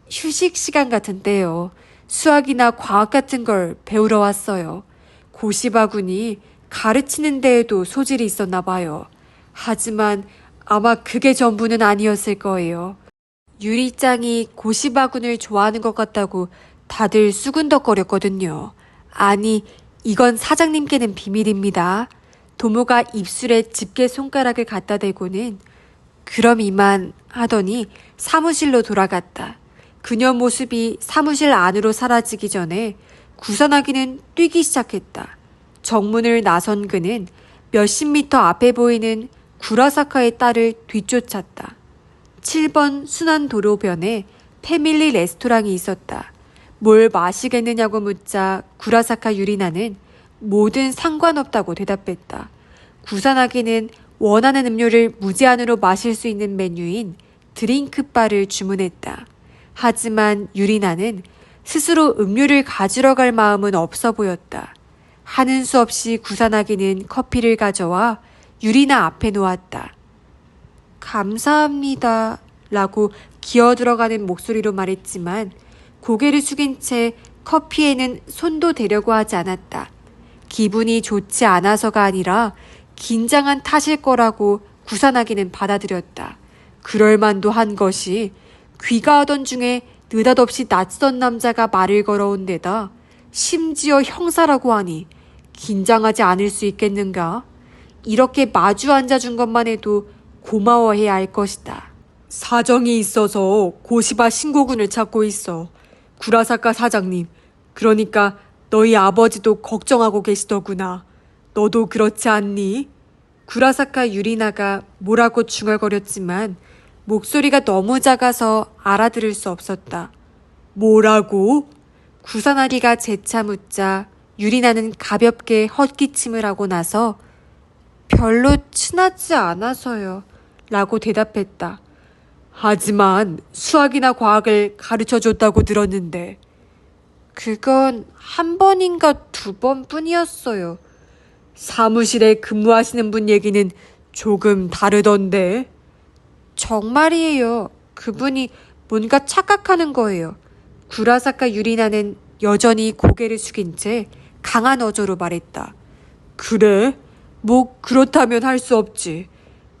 A: 휴식 시간 같은 때요. 수학이나 과학 같은 걸 배우러 왔어요. 고시바군이 가르치는 데에도 소질이 있었나 봐요. 하지만 아마 그게 전부는 아니었을 거예요. 유리짱이 고시바군을 좋아하는 것 같다고 다들 수군덕거렸거든요. 아니, 이건 사장님께는 비밀입니다. 도모가 입술에 집게 손가락을 갖다 대고는 그럼 이만 하더니 사무실로 돌아갔다. 그녀 모습이 사무실 안으로 사라지기 전에 구선하기는 뛰기 시작했다. 정문을 나선 그는 몇십 미터 앞에 보이는 구라사카의 딸을 뒤쫓았다. 7번 순환도로변에 패밀리 레스토랑이 있었다. 뭘 마시겠느냐고 묻자 구라사카 유리나는 뭐든 상관없다고 대답했다. 구산아기는 원하는 음료를 무제한으로 마실 수 있는 메뉴인 드링크바를 주문했다. 하지만 유리나는 스스로 음료를 가지러 갈 마음은 없어 보였다. 하는 수 없이 구산아기는 커피를 가져와 유리나 앞에 놓았다. 감사합니다 라고 기어들어가는 목소리로 말했지만 고개를 숙인 채 커피에는 손도 대려고 하지 않았다. 기분이 좋지 않아서가 아니라 긴장한 탓일 거라고 구산하기는 받아들였다. 그럴 만도 한 것이 귀가 하던 중에 느닷없이 낯선 남자가 말을 걸어온 데다 심지어 형사라고 하니 긴장하지 않을 수 있겠는가? 이렇게 마주 앉아준 것만 해도 고마워해야 할 것이다. 사정이 있어서 고시바 신고군을 찾고 있어. 구라사카 사장님, 그러니까 너희 아버지도 걱정하고 계시더구나. 너도 그렇지 않니? 구라사카 유리나가 뭐라고 중얼거렸지만 목소리가 너무 작아서 알아들을 수 없었다. 뭐라고? 구사나리가 재차 묻자 유리나는 가볍게 헛기침을 하고 나서 별로 친하지 않아서요 라고 대답했다. 하지만 수학이나 과학을 가르쳐줬다고 들었는데. 그건 한 번인가 두 번뿐이었어요. 사무실에 근무하시는 분 얘기는 조금 다르던데. 정말이에요. 그분이 뭔가 착각하는 거예요. 구라사카 유리나는 여전히 고개를 숙인 채 강한 어조로 말했다. 그래? 뭐 그렇다면 할 수 없지.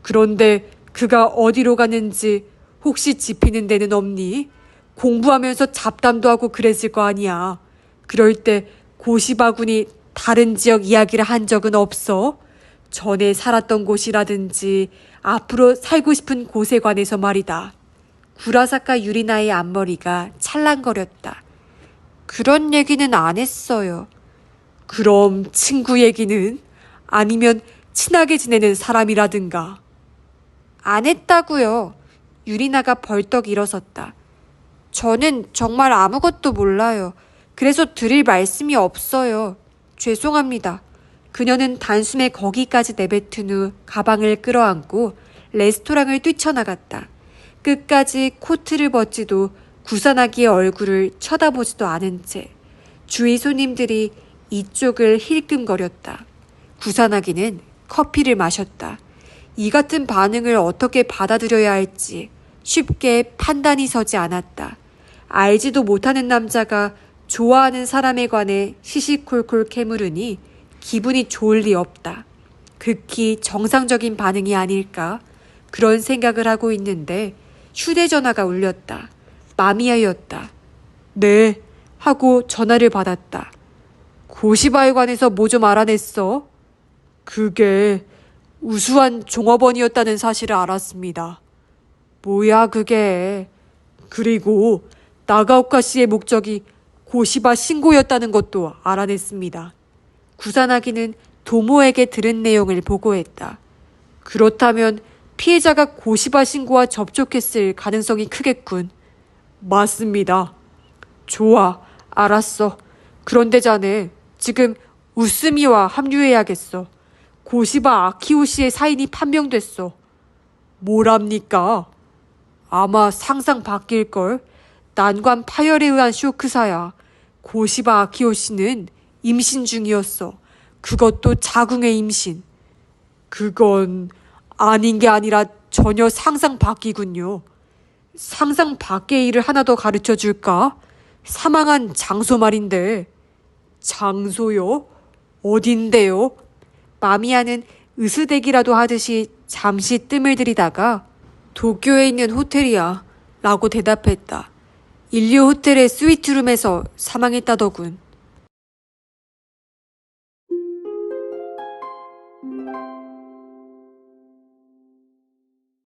A: 그런데 그가 어디로 갔는지 혹시 짚이는 데는 없니? 공부하면서 잡담도 하고 그랬을 거 아니야. 그럴 때 고시바군이 다른 지역 이야기를 한 적은 없어? 전에 살았던 곳이라든지 앞으로 살고 싶은 곳에 관해서 말이다. 구라사카 유리나의 앞머리가 찰랑거렸다. 그런 얘기는 안 했어요. 그럼 친구 얘기는? 아니면 친하게 지내는 사람이라든가? 안 했다고요. 유리나가 벌떡 일어섰다. 저는 정말 아무것도 몰라요. 그래서 드릴 말씀이 없어요. 죄송합니다. 그녀는 단숨에 거기까지 내뱉은 후 가방을 끌어안고 레스토랑을 뛰쳐나갔다. 끝까지 코트를 벗지도 구산아기의 얼굴을 쳐다보지도 않은 채 주위 손님들이 이쪽을 힐끔거렸다. 구산아기는 커피를 마셨다. 이 같은 반응을 어떻게 받아들여야 할지 쉽게 판단이 서지 않았다. 알지도 못하는 남자가 좋아하는 사람에 관해 시시콜콜 캐물으니 기분이 좋을 리 없다. 극히 정상적인 반응이 아닐까? 그런 생각을 하고 있는데 휴대전화가 울렸다. 마미야였다. 네, 하고 전화를 받았다. 고시바에 관해서 뭐 좀 알아냈어? 그게 우수한 종업원이었다는 사실을 알았습니다. 뭐야 그게. 그리고 나가오카 씨의 목적이 고시바 신고였다는 것도 알아냈습니다. 구산아기는 도모에게 들은 내용을 보고했다. 그렇다면 피해자가 고시바 신고와 접촉했을 가능성이 크겠군. 맞습니다. 좋아, 알았어. 그런데 자네 지금 우스미와 합류해야겠어. 고시바 아키오 씨의 사인이 판명됐어. 뭐랍니까? 아마 상상 바뀔걸. 난관 파열에 의한 쇼크사야. 고시바 아키오 씨는 임신 중이었어. 그것도 자궁의 임신. 그건 아닌 게 아니라 전혀 상상 밖이군요. 상상 밖의 일을 하나 더 가르쳐 줄까? 사망한 장소 말인데. 장소요? 어딘데요? 마미야는 으스대기라도 하듯이 잠시 뜸을 들이다가 도쿄에 있는 호텔이야 라고 대답했다. 인류 호텔의 스위트룸에서 사망했다더군.